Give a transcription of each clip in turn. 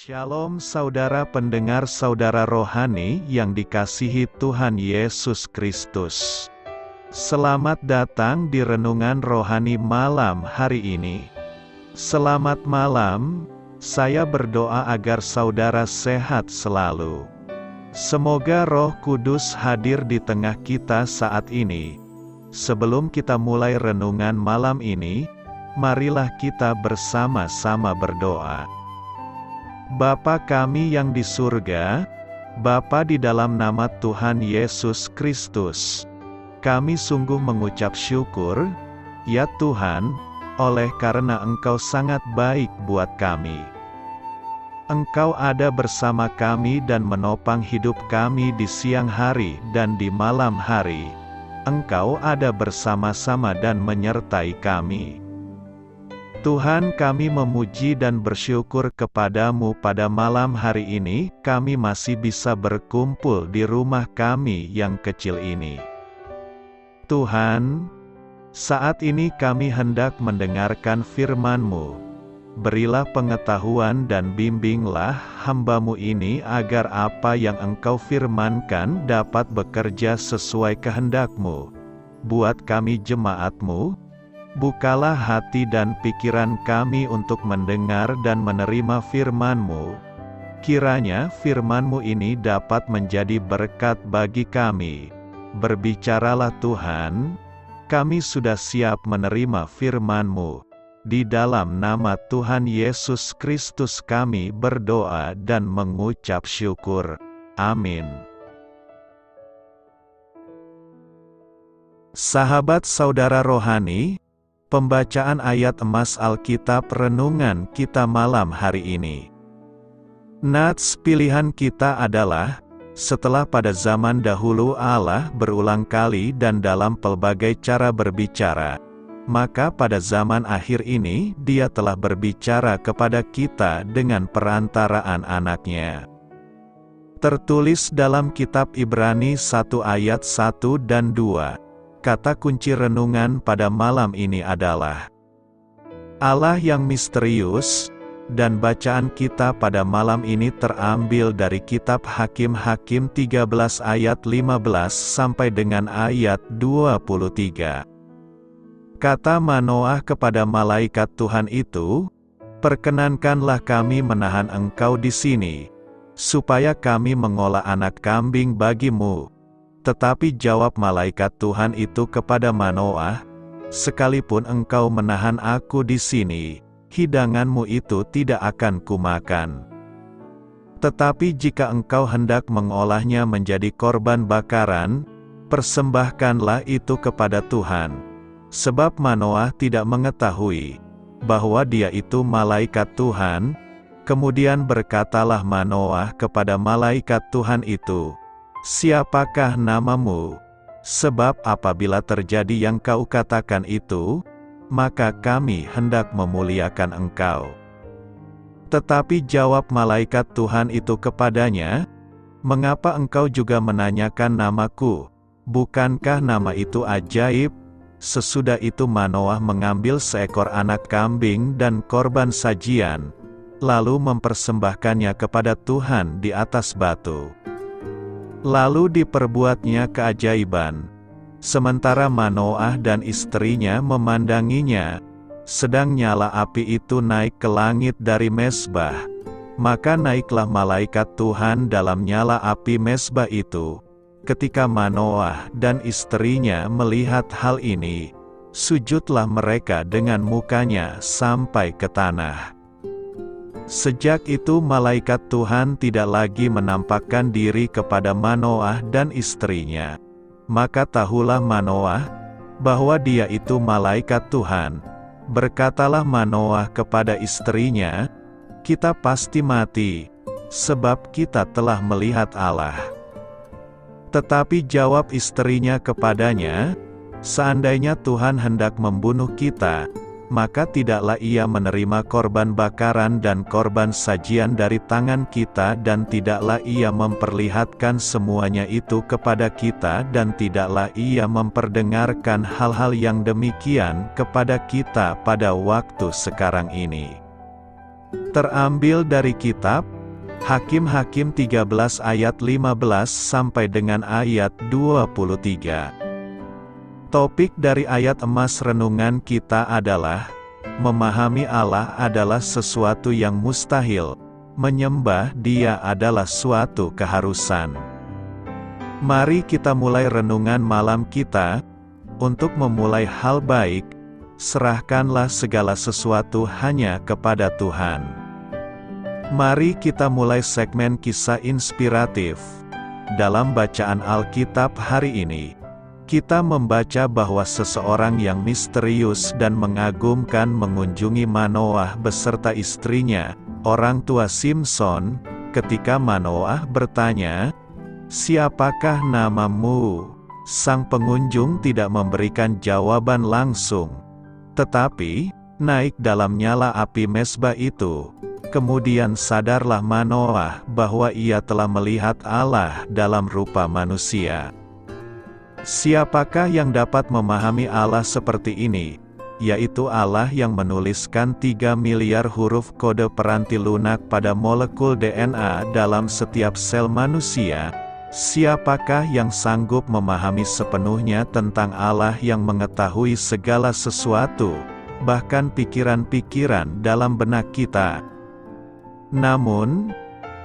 Shalom saudara pendengar saudara rohani yang dikasihi Tuhan Yesus Kristus. Selamat datang di Renungan Rohani malam hari ini. Selamat malam, saya berdoa agar saudara sehat selalu. Semoga Roh Kudus hadir di tengah kita saat ini. Sebelum kita mulai renungan malam ini, marilah kita bersama-sama berdoa. Bapa kami yang di surga, Bapa di dalam nama Tuhan Yesus Kristus, kami sungguh mengucap syukur, ya Tuhan, oleh karena Engkau sangat baik buat kami. Engkau ada bersama kami dan menopang hidup kami di siang hari dan di malam hari. Engkau ada bersama-sama dan menyertai kami. Tuhan, kami memuji dan bersyukur kepadamu pada malam hari ini, kami masih bisa berkumpul di rumah kami yang kecil ini. Tuhan, saat ini kami hendak mendengarkan firman-Mu. Berilah pengetahuan dan bimbinglah hamba-Mu ini agar apa yang Engkau firmankan dapat bekerja sesuai kehendak-Mu. Buat kami jemaat-Mu, bukalah hati dan pikiran kami untuk mendengar dan menerima firman-Mu. Kiranya firman-Mu ini dapat menjadi berkat bagi kami. Berbicaralah Tuhan, kami sudah siap menerima firman-Mu. Di dalam nama Tuhan Yesus Kristus kami berdoa dan mengucap syukur. Amin. Sahabat saudara rohani, pembacaan ayat emas Alkitab renungan kita malam hari ini. Nats pilihan kita adalah, setelah pada zaman dahulu Allah berulang kali dan dalam pelbagai cara berbicara, maka pada zaman akhir ini Dia telah berbicara kepada kita dengan perantaraan anaknya. Tertulis dalam kitab Ibrani 1 ayat 1 dan 2. Kata kunci renungan pada malam ini adalah Allah yang misterius, dan bacaan kita pada malam ini terambil dari kitab Hakim-Hakim 13 ayat 15 sampai dengan ayat 23. Kata Manoah kepada malaikat Tuhan itu, "Perkenankanlah kami menahan engkau di sini, supaya kami mengolah anak kambing bagimu." Tetapi jawab malaikat Tuhan itu kepada Manoah, "Sekalipun engkau menahan aku di sini, hidanganmu itu tidak akan kumakan. Tetapi jika engkau hendak mengolahnya menjadi korban bakaran, persembahkanlah itu kepada Tuhan." Sebab Manoah tidak mengetahui bahwa dia itu malaikat Tuhan. Kemudian berkatalah Manoah kepada malaikat Tuhan itu, "Siapakah namamu? Sebab apabila terjadi yang kau katakan itu, maka kami hendak memuliakan engkau." Tetapi jawab malaikat Tuhan itu kepadanya, "Mengapa engkau juga menanyakan namaku? Bukankah nama itu ajaib?" Sesudah itu Manoah mengambil seekor anak kambing dan korban sajian, lalu mempersembahkannya kepada Tuhan di atas batu. Lalu diperbuatnya keajaiban. Sementara Manoah dan istrinya memandanginya, sedang nyala api itu naik ke langit dari mezbah. Maka naiklah malaikat Tuhan dalam nyala api mezbah itu. Ketika Manoah dan istrinya melihat hal ini, sujudlah mereka dengan mukanya sampai ke tanah. Sejak itu malaikat Tuhan tidak lagi menampakkan diri kepada Manoah dan istrinya. Maka tahulah Manoah bahwa dia itu malaikat Tuhan. Berkatalah Manoah kepada istrinya, "Kita pasti mati, sebab kita telah melihat Allah." Tetapi jawab istrinya kepadanya, "Seandainya Tuhan hendak membunuh kita, maka tidaklah Ia menerima korban bakaran dan korban sajian dari tangan kita, dan tidaklah Ia memperlihatkan semuanya itu kepada kita, dan tidaklah Ia memperdengarkan hal-hal yang demikian kepada kita pada waktu sekarang ini." Terambil dari kitab Hakim-Hakim 13 ayat 15 sampai dengan ayat 23. Topik dari ayat emas renungan kita adalah, memahami Allah adalah sesuatu yang mustahil, menyembah Dia adalah suatu keharusan. Mari kita mulai renungan malam kita. Untuk memulai hal baik, serahkanlah segala sesuatu hanya kepada Tuhan. Mari kita mulai segmen kisah inspiratif. Dalam bacaan Alkitab hari ini, kita membaca bahwa seseorang yang misterius dan mengagumkan mengunjungi Manoah beserta istrinya, orang tua Simson. Ketika Manoah bertanya, "Siapakah namamu?" Sang pengunjung tidak memberikan jawaban langsung, tetapi naik dalam nyala api mezbah itu. Kemudian sadarlah Manoah bahwa ia telah melihat Allah dalam rupa manusia. Siapakah yang dapat memahami Allah seperti ini? Yaitu Allah yang menuliskan 3 miliar huruf kode peranti lunak pada molekul DNA dalam setiap sel manusia. Siapakah yang sanggup memahami sepenuhnya tentang Allah yang mengetahui segala sesuatu, bahkan pikiran-pikiran dalam benak kita? Namun,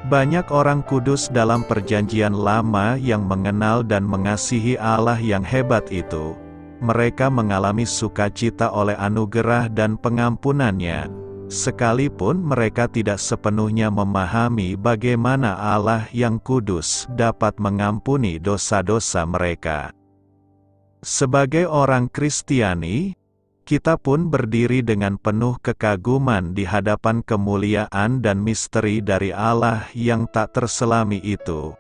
banyak orang kudus dalam Perjanjian Lama yang mengenal dan mengasihi Allah yang hebat itu. Mereka mengalami sukacita oleh anugerah dan pengampunannya, sekalipun mereka tidak sepenuhnya memahami bagaimana Allah yang kudus dapat mengampuni dosa-dosa mereka. Sebagai orang Kristiani, kita pun berdiri dengan penuh kekaguman di hadapan kemuliaan dan misteri dari Allah yang tak terselami itu.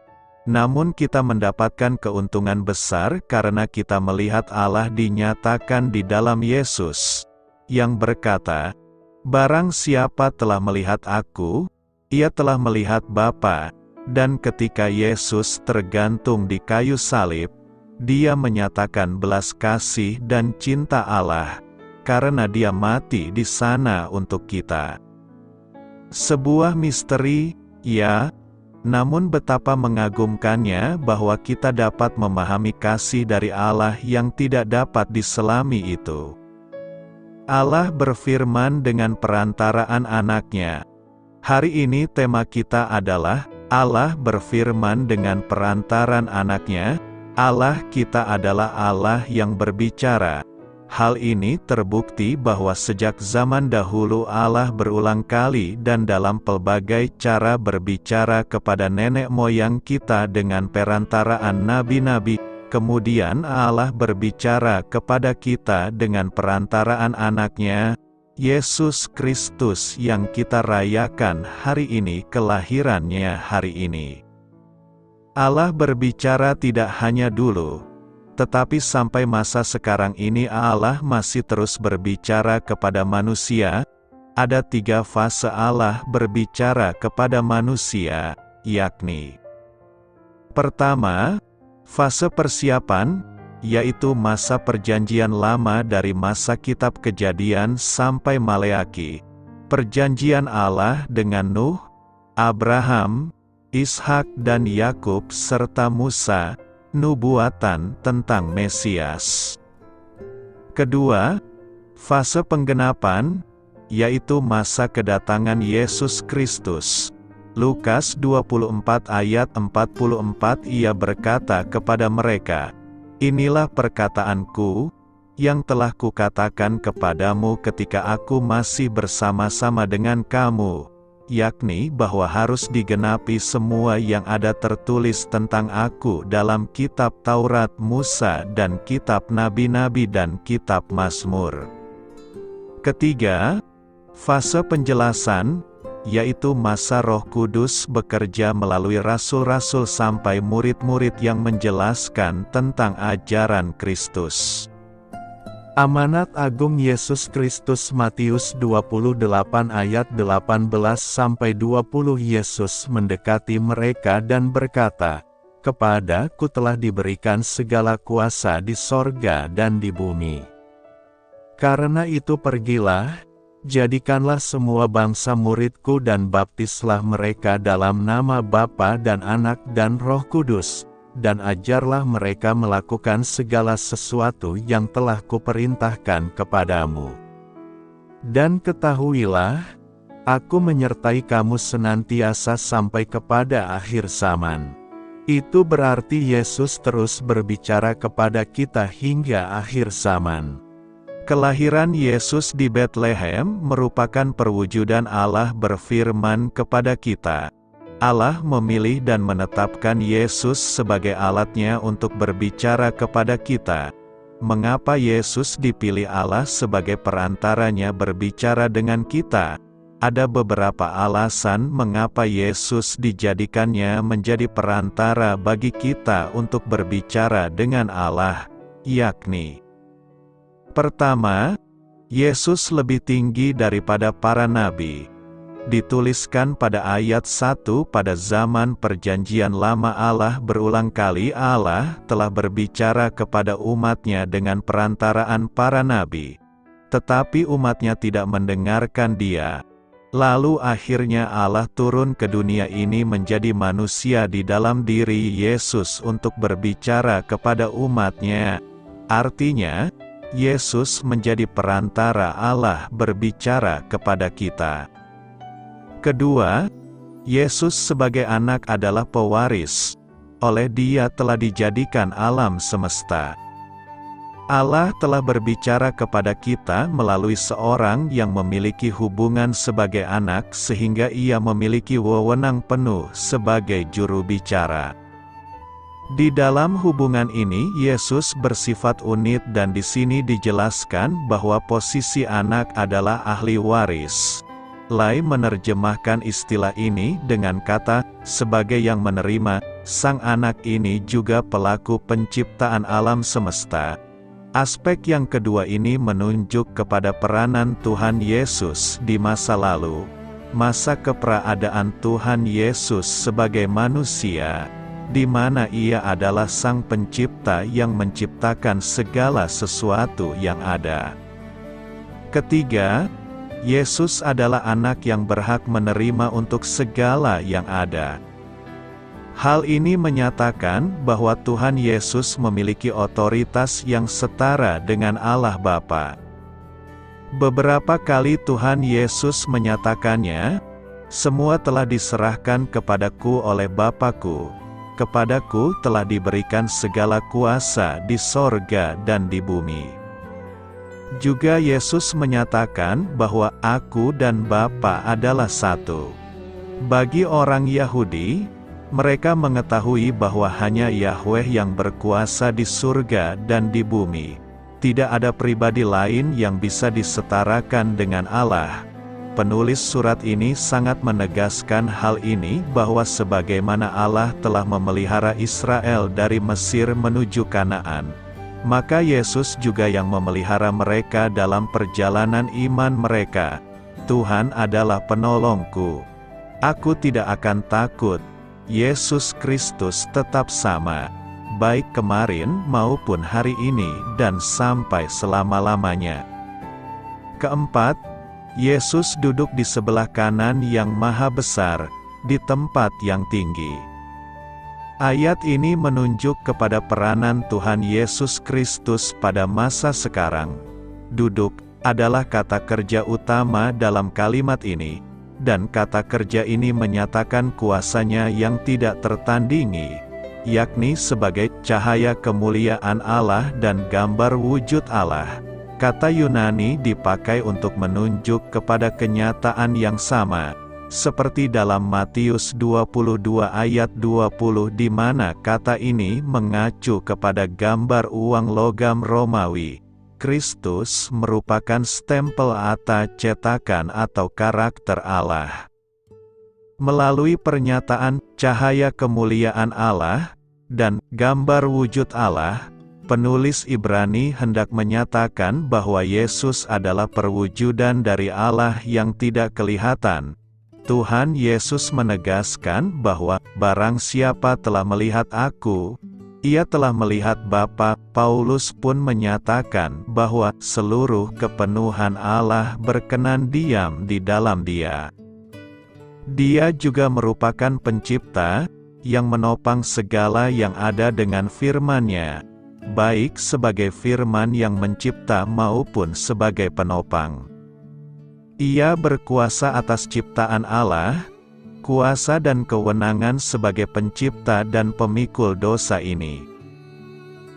Namun kita mendapatkan keuntungan besar karena kita melihat Allah dinyatakan di dalam Yesus, yang berkata, "Barang siapa telah melihat Aku, ia telah melihat Bapa." Dan ketika Yesus tergantung di kayu salib, Dia menyatakan belas kasih dan cinta Allah, karena Dia mati di sana untuk kita. Sebuah misteri, ya, namun betapa mengagumkannya bahwa kita dapat memahami kasih dari Allah yang tidak dapat diselami itu. Allah berfirman dengan perantaraan Anaknya. Hari ini tema kita adalah, Allah berfirman dengan perantaran Anaknya. Allah kita adalah Allah yang berbicara. Hal ini terbukti bahwa sejak zaman dahulu Allah berulang kali dan dalam pelbagai cara berbicara kepada nenek moyang kita dengan perantaraan nabi-nabi. Kemudian Allah berbicara kepada kita dengan perantaraan Anaknya, Yesus Kristus yang kita rayakan hari ini kelahirannya hari ini. Allah berbicara tidak hanya dulu, tetapi sampai masa sekarang ini Allah masih terus berbicara kepada manusia. Ada 3 fase Allah berbicara kepada manusia, yakni: pertama, fase persiapan, yaitu masa Perjanjian Lama dari masa Kitab Kejadian sampai Maleaki. Perjanjian Allah dengan Nuh, Abraham, Ishak dan Yakub serta Musa, nubuatan tentang Mesias. Kedua, fase penggenapan, yaitu masa kedatangan Yesus Kristus. Lukas 24 ayat 44 Ia berkata kepada mereka, "Inilah perkataanku, yang telah kukatakan kepadamu ketika aku masih bersama-sama dengan kamu, yakni bahwa harus digenapi semua yang ada tertulis tentang Aku dalam kitab Taurat Musa dan kitab Nabi-Nabi dan kitab Mazmur." Ketiga, fase penjelasan, yaitu masa Roh Kudus bekerja melalui rasul-rasul sampai murid-murid yang menjelaskan tentang ajaran Kristus. Amanat Agung Yesus Kristus Matius 28 ayat 18-20 Yesus mendekati mereka dan berkata, "Kepadaku telah diberikan segala kuasa di sorga dan di bumi. Karena itu pergilah, Jadikanlah semua bangsa muridku dan baptislah mereka dalam nama Bapa dan Anak dan Roh Kudus, dan ajarlah mereka melakukan segala sesuatu yang telah kuperintahkan kepadamu. Dan ketahuilah, aku menyertai kamu senantiasa sampai kepada akhir zaman. Itu berarti Yesus terus berbicara kepada kita hingga akhir zaman. Kelahiran Yesus di Betlehem merupakan perwujudan Allah berfirman kepada kita. Allah memilih dan menetapkan Yesus sebagai alatnya untuk berbicara kepada kita. Mengapa Yesus dipilih Allah sebagai perantaranya berbicara dengan kita? Ada beberapa alasan mengapa Yesus dijadikannya menjadi perantara bagi kita untuk berbicara dengan Allah, yakni: pertama, Yesus lebih tinggi daripada para nabi. Dituliskan pada ayat 1, pada zaman perjanjian lama Allah berulang kali Allah telah berbicara kepada umatnya dengan perantaraan para nabi. Tetapi umatnya tidak mendengarkan Dia. Lalu akhirnya Allah turun ke dunia ini menjadi manusia di dalam diri Yesus untuk berbicara kepada umatnya. Artinya, Yesus menjadi perantara Allah berbicara kepada kita. Kedua, Yesus sebagai anak adalah pewaris. Oleh Dia telah dijadikan alam semesta. Allah telah berbicara kepada kita melalui seorang yang memiliki hubungan sebagai anak sehingga Ia memiliki wewenang penuh sebagai juru bicara. Di dalam hubungan ini Yesus bersifat unik dan di sini dijelaskan bahwa posisi anak adalah ahli waris. Lai menerjemahkan istilah ini dengan kata, sebagai yang menerima, sang anak ini juga pelaku penciptaan alam semesta. Aspek yang kedua ini menunjuk kepada peranan Tuhan Yesus di masa lalu, masa keberadaan Tuhan Yesus sebagai manusia, di mana Ia adalah Sang Pencipta yang menciptakan segala sesuatu yang ada. Ketiga, Yesus adalah anak yang berhak menerima untuk segala yang ada. Hal ini menyatakan bahwa Tuhan Yesus memiliki otoritas yang setara dengan Allah Bapa. Beberapa kali Tuhan Yesus menyatakannya, "Semua telah diserahkan kepadaku oleh Bapa-Ku. Kepadaku telah diberikan segala kuasa di sorga dan di bumi." Juga Yesus menyatakan bahwa Aku dan Bapa adalah satu. Bagi orang Yahudi, mereka mengetahui bahwa hanya Yahweh yang berkuasa di surga dan di bumi. Tidak ada pribadi lain yang bisa disetarakan dengan Allah. Penulis surat ini sangat menegaskan hal ini bahwa sebagaimana Allah telah memelihara Israel dari Mesir menuju Kanaan, maka Yesus juga yang memelihara mereka dalam perjalanan iman mereka. Tuhan adalah penolongku. Aku tidak akan takut. Yesus Kristus tetap sama, baik kemarin maupun hari ini dan sampai selama-lamanya. Keempat, Yesus duduk di sebelah kanan yang maha besar, di tempat yang tinggi. Ayat ini menunjuk kepada peranan Tuhan Yesus Kristus pada masa sekarang. Duduk adalah kata kerja utama dalam kalimat ini. Dan kata kerja ini menyatakan kuasanya yang tidak tertandingi, yakni sebagai cahaya kemuliaan Allah dan gambar wujud Allah. Kata Yunani dipakai untuk menunjuk kepada kenyataan yang sama, seperti dalam Matius 22 ayat 20 di mana kata ini mengacu kepada gambar uang logam Romawi. Kristus merupakan stempel atau cetakan atau karakter Allah. Melalui pernyataan cahaya kemuliaan Allah dan gambar wujud Allah, penulis Ibrani hendak menyatakan bahwa Yesus adalah perwujudan dari Allah yang tidak kelihatan. Tuhan Yesus menegaskan bahwa barang siapa telah melihat Aku, Ia telah melihat Bapa. Paulus pun menyatakan bahwa seluruh kepenuhan Allah berkenan diam di dalam Dia. Dia juga merupakan pencipta, yang menopang segala yang ada dengan firman-Nya, baik sebagai firman yang mencipta maupun sebagai penopang. Ia berkuasa atas ciptaan Allah, kuasa dan kewenangan sebagai pencipta dan pemikul dosa ini.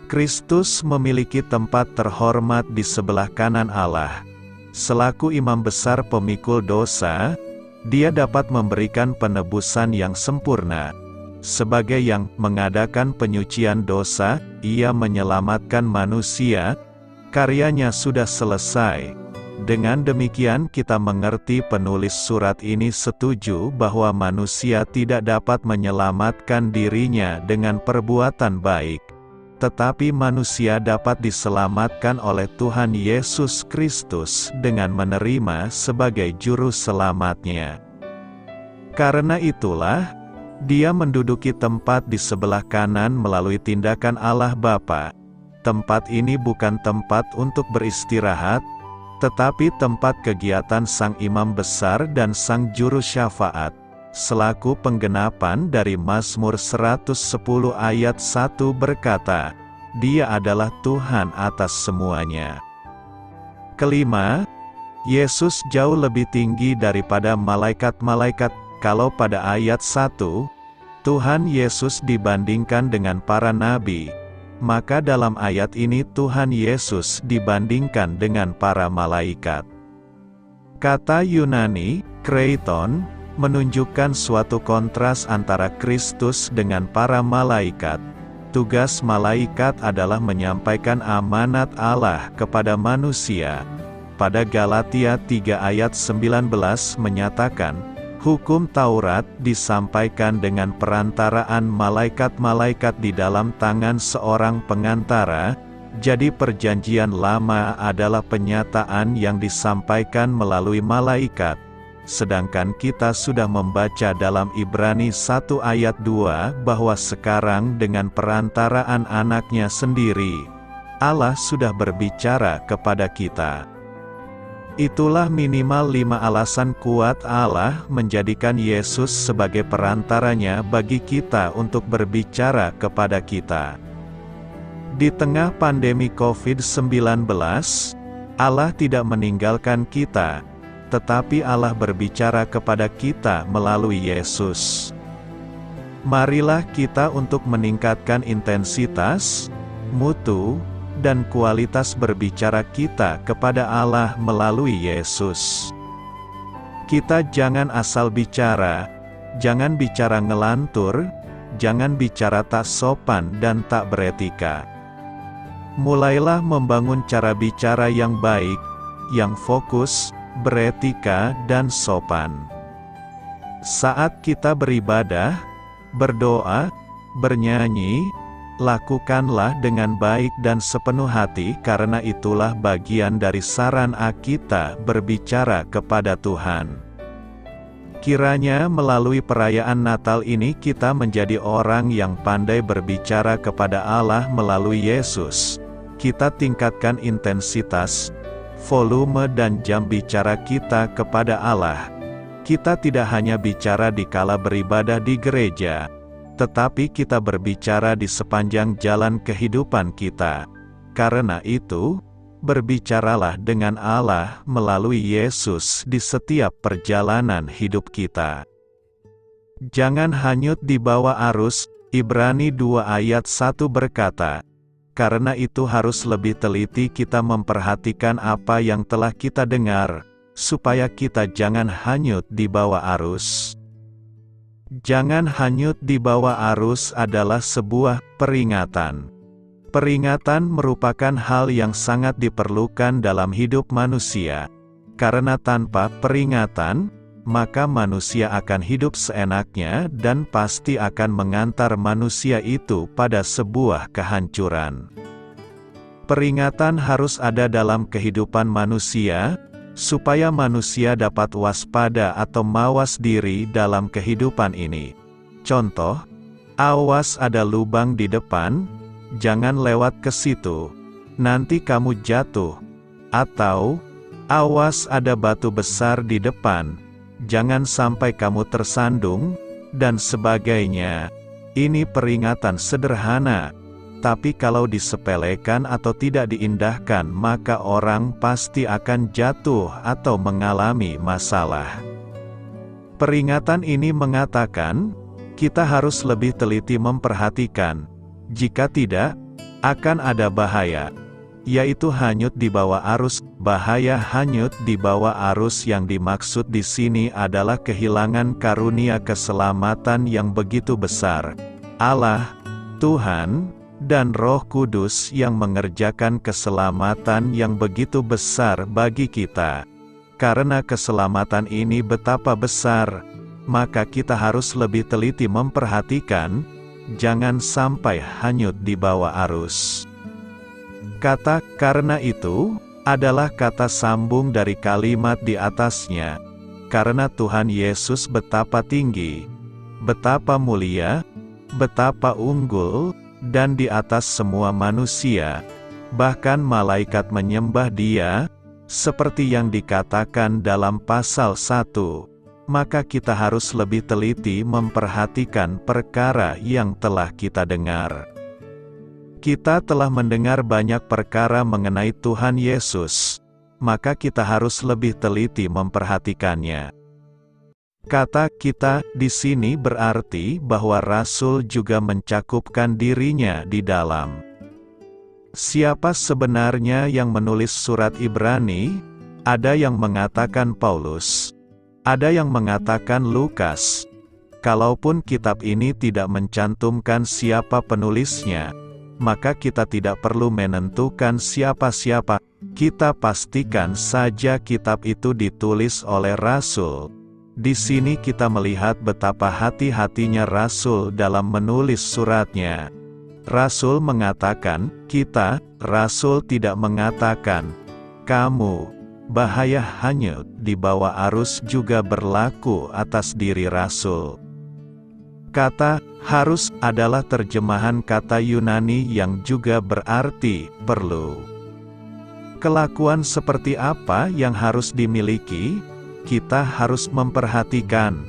Kristus memiliki tempat terhormat di sebelah kanan Allah. Selaku imam besar pemikul dosa, Dia dapat memberikan penebusan yang sempurna. Sebagai yang mengadakan penyucian dosa, Ia menyelamatkan manusia, karyanya sudah selesai. Dengan demikian kita mengerti penulis surat ini setuju bahwa manusia tidak dapat menyelamatkan dirinya dengan perbuatan baik, tetapi manusia dapat diselamatkan oleh Tuhan Yesus Kristus dengan menerima sebagai juru selamatnya. Karena itulah, Dia menduduki tempat di sebelah kanan melalui tindakan Allah Bapa. Tempat ini bukan tempat untuk beristirahat, tetapi tempat kegiatan Sang Imam Besar dan Sang Juru Syafaat, selaku penggenapan dari Mazmur 110 ayat 1 berkata, Dia adalah Tuhan atas semuanya. Kelima, Yesus jauh lebih tinggi daripada malaikat-malaikat. Kalau pada ayat 1, Tuhan Yesus dibandingkan dengan para nabi, maka dalam ayat ini Tuhan Yesus dibandingkan dengan para malaikat. Kata Yunani, kreiton, menunjukkan suatu kontras antara Kristus dengan para malaikat. Tugas malaikat adalah menyampaikan amanat Allah kepada manusia. Pada Galatia 3 ayat 19 menyatakan, hukum Taurat disampaikan dengan perantaraan malaikat-malaikat di dalam tangan seorang pengantara, jadi perjanjian lama adalah penyataan yang disampaikan melalui malaikat. Sedangkan kita sudah membaca dalam Ibrani 1 ayat 2 bahwa sekarang dengan perantaraan anaknya sendiri, Allah sudah berbicara kepada kita. Itulah minimal 5 alasan kuat Allah menjadikan Yesus sebagai perantaranya bagi kita untuk berbicara kepada kita. Di tengah pandemi COVID-19, Allah tidak meninggalkan kita, tetapi Allah berbicara kepada kita melalui Yesus. Marilah kita untuk meningkatkan intensitas, mutu, dan kualitas berbicara kita kepada Allah melalui Yesus. Kita jangan asal bicara, jangan bicara ngelantur, jangan bicara tak sopan dan tak beretika. Mulailah membangun cara bicara yang baik, yang fokus, beretika dan sopan. Saat kita beribadah, berdoa, bernyanyi, lakukanlah dengan baik dan sepenuh hati karena itulah bagian dari sarana kita berbicara kepada Tuhan. Kiranya melalui perayaan Natal ini kita menjadi orang yang pandai berbicara kepada Allah melalui Yesus. Kita tingkatkan intensitas, volume dan jam bicara kita kepada Allah. Kita tidak hanya bicara di kala beribadah di gereja, tetapi kita berbicara di sepanjang jalan kehidupan kita. Karena itu, berbicaralah dengan Allah melalui Yesus di setiap perjalanan hidup kita. Jangan hanyut di bawah arus. Ibrani 2 ayat 1 berkata, karena itu harus lebih teliti kita memperhatikan apa yang telah kita dengar, supaya kita jangan hanyut di bawah arus. Jangan hanyut di bawah arus adalah sebuah peringatan. Peringatan merupakan hal yang sangat diperlukan dalam hidup manusia. Karena tanpa peringatan, maka manusia akan hidup seenaknya dan pasti akan mengantar manusia itu pada sebuah kehancuran. Peringatan harus ada dalam kehidupan manusia, supaya manusia dapat waspada atau mawas diri dalam kehidupan ini. Contoh, Awas ada lubang di depan, jangan lewat ke situ, nanti kamu jatuh. Atau, awas ada batu besar di depan, jangan sampai kamu tersandung, dan sebagainya. Ini peringatan sederhana, tapi kalau disepelekan atau tidak diindahkan maka orang pasti akan jatuh atau mengalami masalah. Peringatan ini mengatakan, kita harus lebih teliti memperhatikan. Jika tidak, akan ada bahaya, yaitu hanyut di bawah arus. Bahaya hanyut di bawah arus yang dimaksud di sini adalah kehilangan karunia keselamatan yang begitu besar. Allah, Tuhan, dan Roh Kudus yang mengerjakan keselamatan yang begitu besar bagi kita. Karena keselamatan ini betapa besar, maka kita harus lebih teliti memperhatikan, jangan sampai hanyut di bawah arus. Kata "karena itu" adalah kata sambung dari kalimat di atasnya. Karena Tuhan Yesus betapa tinggi, betapa mulia, betapa unggul, dan di atas semua manusia, bahkan malaikat menyembah Dia, seperti yang dikatakan dalam pasal 1. Maka kita harus lebih teliti memperhatikan perkara yang telah kita dengar. Kita telah mendengar banyak perkara mengenai Tuhan Yesus, maka kita harus lebih teliti memperhatikannya. Kata "kita" di sini berarti bahwa Rasul juga mencakupkan dirinya di dalam. Siapa sebenarnya yang menulis surat Ibrani? Ada yang mengatakan Paulus. Ada yang mengatakan Lukas. Kalaupun kitab ini tidak mencantumkan siapa penulisnya, maka kita tidak perlu menentukan siapa-siapa. Kita pastikan saja kitab itu ditulis oleh Rasul. Di sini kita melihat betapa hati-hatinya Rasul dalam menulis suratnya. Rasul mengatakan kita, Rasul tidak mengatakan kamu. Bahaya hanyut di bawah arus juga berlaku atas diri Rasul. Kata "harus" adalah terjemahan kata Yunani yang juga berarti perlu. Kelakuan seperti apa yang harus dimiliki? Kita harus memperhatikan.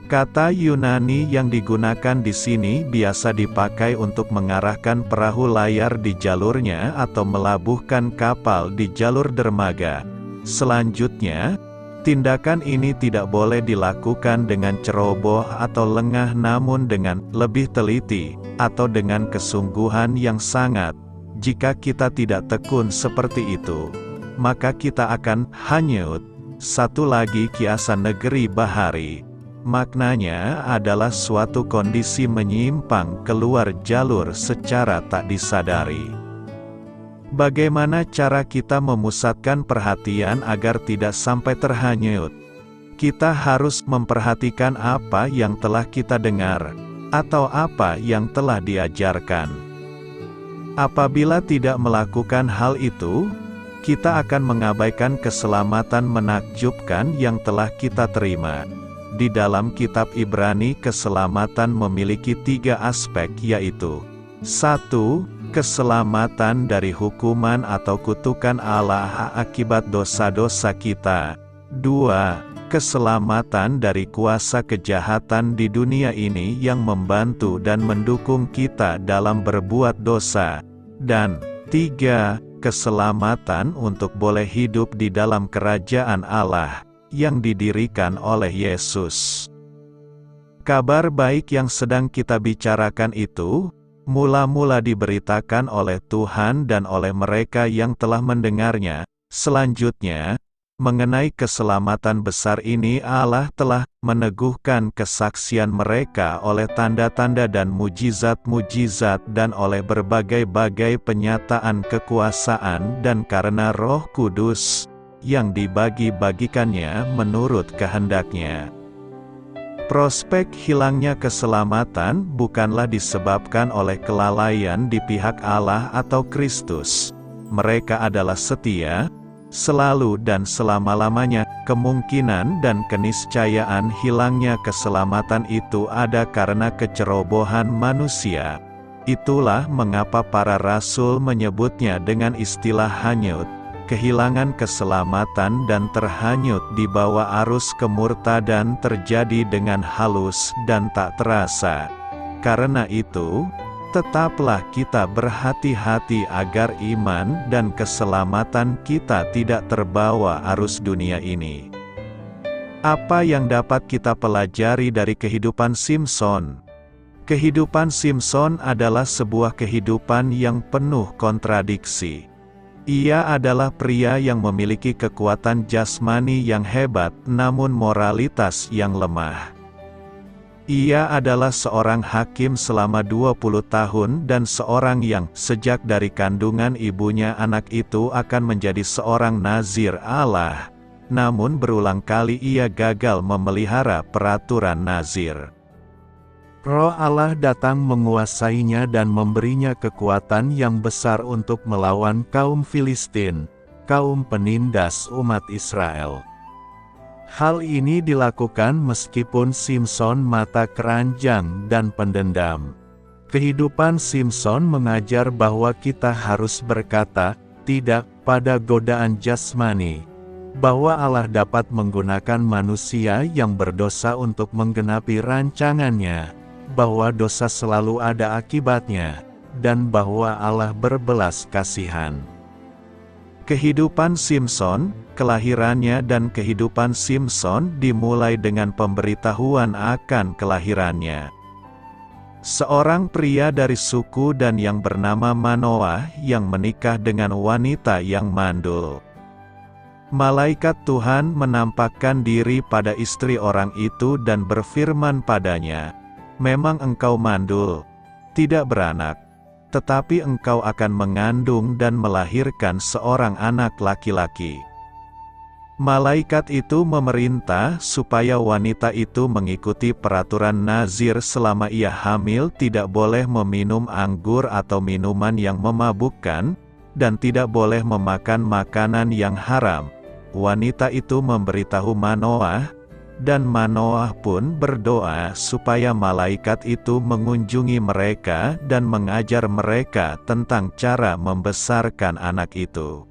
Kata Yunani yang digunakan di sini biasa dipakai untuk mengarahkan perahu layar di jalurnya atau melabuhkan kapal di jalur dermaga. Selanjutnya, tindakan ini tidak boleh dilakukan dengan ceroboh atau lengah, namun dengan lebih teliti, atau dengan kesungguhan yang sangat. Jika kita tidak tekun seperti itu, maka kita akan hanyut. Satu lagi kiasan negeri bahari. Maknanya adalah suatu kondisi menyimpang keluar jalur secara tak disadari. Bagaimana cara kita memusatkan perhatian agar tidak sampai terhanyut? Kita harus memperhatikan apa yang telah kita dengar, atau apa yang telah diajarkan. Apabila tidak melakukan hal itu, kita akan mengabaikan keselamatan menakjubkan yang telah kita terima. Di dalam kitab Ibrani keselamatan memiliki 3 aspek, yaitu 1. Keselamatan dari hukuman atau kutukan Allah akibat dosa-dosa kita. 2. Keselamatan dari kuasa kejahatan di dunia ini yang membantu dan mendukung kita dalam berbuat dosa. Dan 3. Keselamatan untuk boleh hidup di dalam kerajaan Allah yang didirikan oleh Yesus. Kabar baik yang sedang kita bicarakan itu mula-mula diberitakan oleh Tuhan dan oleh mereka yang telah mendengarnya. Selanjutnya, mengenai keselamatan besar ini Allah telah meneguhkan kesaksian mereka oleh tanda-tanda dan mujizat-mujizat dan oleh berbagai-bagai penyataan kekuasaan dan karena Roh Kudus yang dibagi-bagikannya menurut kehendaknya. Prospek hilangnya keselamatan bukanlah disebabkan oleh kelalaian di pihak Allah atau Kristus. Mereka adalah setia, selalu dan selama-lamanya. Kemungkinan dan keniscayaan hilangnya keselamatan itu ada karena kecerobohan manusia. Itulah mengapa para rasul menyebutnya dengan istilah hanyut, kehilangan keselamatan dan terhanyut di bawah arus kemurtadan terjadi dengan halus dan tak terasa. Karena itu, tetaplah kita berhati-hati agar iman dan keselamatan kita tidak terbawa arus dunia ini. Apa yang dapat kita pelajari dari kehidupan Simson? Kehidupan Simson adalah sebuah kehidupan yang penuh kontradiksi. Ia adalah pria yang memiliki kekuatan jasmani yang hebat, namun moralitas yang lemah. Ia adalah seorang hakim selama 20 tahun dan seorang yang, sejak dari kandungan ibunya anak itu akan menjadi seorang nazir Allah. Namun berulang kali ia gagal memelihara peraturan nazir. Roh Allah datang menguasainya dan memberinya kekuatan yang besar untuk melawan kaum Filistin, kaum penindas umat Israel. Hal ini dilakukan meskipun Simson mata keranjang dan pendendam. Kehidupan Simson mengajar bahwa kita harus berkata, tidak, pada godaan jasmani. Bahwa Allah dapat menggunakan manusia yang berdosa untuk menggenapi rancangannya. Bahwa dosa selalu ada akibatnya, dan bahwa Allah berbelas kasihan. Kehidupan Simson, kelahirannya dan kehidupan Simson dimulai dengan pemberitahuan akan kelahirannya. Seorang pria dari suku Dan yang bernama Manoah yang menikah dengan wanita yang mandul. Malaikat Tuhan menampakkan diri pada istri orang itu dan berfirman padanya, "Memang engkau mandul, tidak beranak, tetapi engkau akan mengandung dan melahirkan seorang anak laki-laki." Malaikat itu memerintah supaya wanita itu mengikuti peraturan nazir selama ia hamil, tidak boleh meminum anggur atau minuman yang memabukkan, dan tidak boleh memakan makanan yang haram. Wanita itu memberitahu Manoah, dan Manoah pun berdoa supaya malaikat itu mengunjungi mereka dan mengajar mereka tentang cara membesarkan anak itu.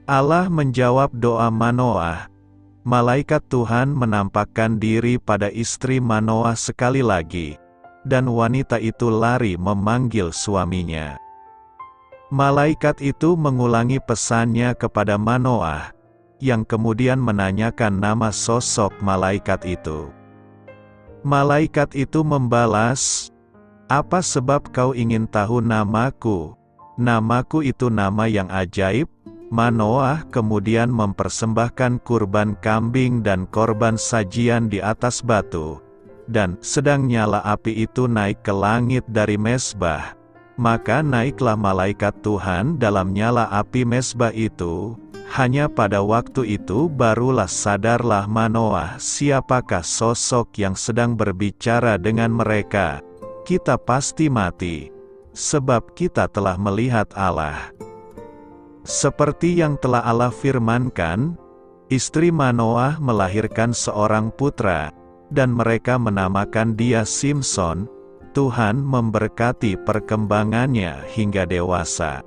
Allah menjawab doa Manoah. Malaikat Tuhan menampakkan diri pada istri Manoah sekali lagi, dan wanita itu lari memanggil suaminya. Malaikat itu mengulangi pesannya kepada Manoah, yang kemudian menanyakan nama sosok malaikat itu. Malaikat itu membalas, "Apa sebab kau ingin tahu namaku? Namaku itu nama yang ajaib." Manoah kemudian mempersembahkan kurban kambing dan korban sajian di atas batu, dan sedang nyala api itu naik ke langit dari mezbah. Maka naiklah malaikat Tuhan dalam nyala api mezbah itu. Hanya pada waktu itu barulah sadarlah Manoah siapakah sosok yang sedang berbicara dengan mereka. Kita pasti mati, sebab kita telah melihat Allah. Seperti yang telah Allah firmankan, istri Manoah melahirkan seorang putra, dan mereka menamakan dia Simson. Tuhan memberkati perkembangannya hingga dewasa.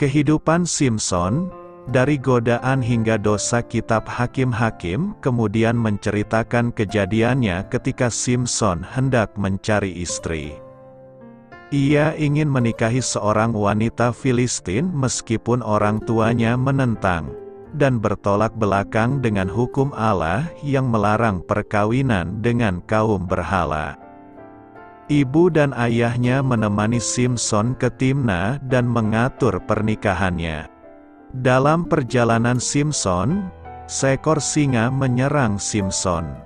Kehidupan Simson, dari godaan hingga dosa. Kitab Hakim-Hakim kemudian menceritakan kejadiannya ketika Simson hendak mencari istri. Ia ingin menikahi seorang wanita Filistin meskipun orang tuanya menentang, dan bertolak belakang dengan hukum Allah yang melarang perkawinan dengan kaum berhala. Ibu dan ayahnya menemani Simson ke Timna dan mengatur pernikahannya. Dalam perjalanan Simson, seekor singa menyerang Simson.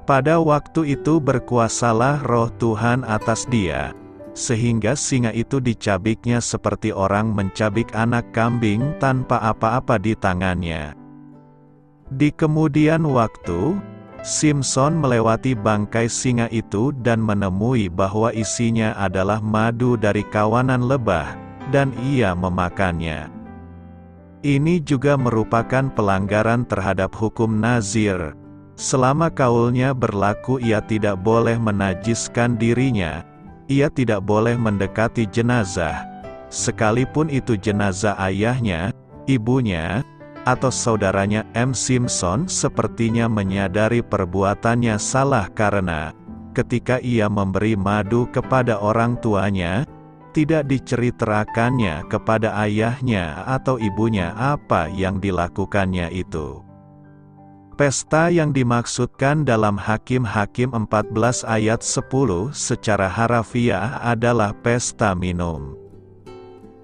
Pada waktu itu berkuasalah roh Tuhan atas dia, sehingga singa itu dicabiknya seperti orang mencabik anak kambing tanpa apa-apa di tangannya. Di kemudian waktu, Simson melewati bangkai singa itu dan menemui bahwa isinya adalah madu dari kawanan lebah, dan ia memakannya. Ini juga merupakan pelanggaran terhadap hukum nazir. Selama kaulnya berlaku, ia tidak boleh menajiskan dirinya, ia tidak boleh mendekati jenazah, sekalipun itu jenazah ayahnya, ibunya, atau saudaranya. Simpson sepertinya menyadari perbuatannya salah karena, ketika ia memberi madu kepada orang tuanya, tidak diceritakannya kepada ayahnya atau ibunya apa yang dilakukannya itu. Pesta yang dimaksudkan dalam Hakim-Hakim 14 ayat 10 secara harafiah adalah pesta minum.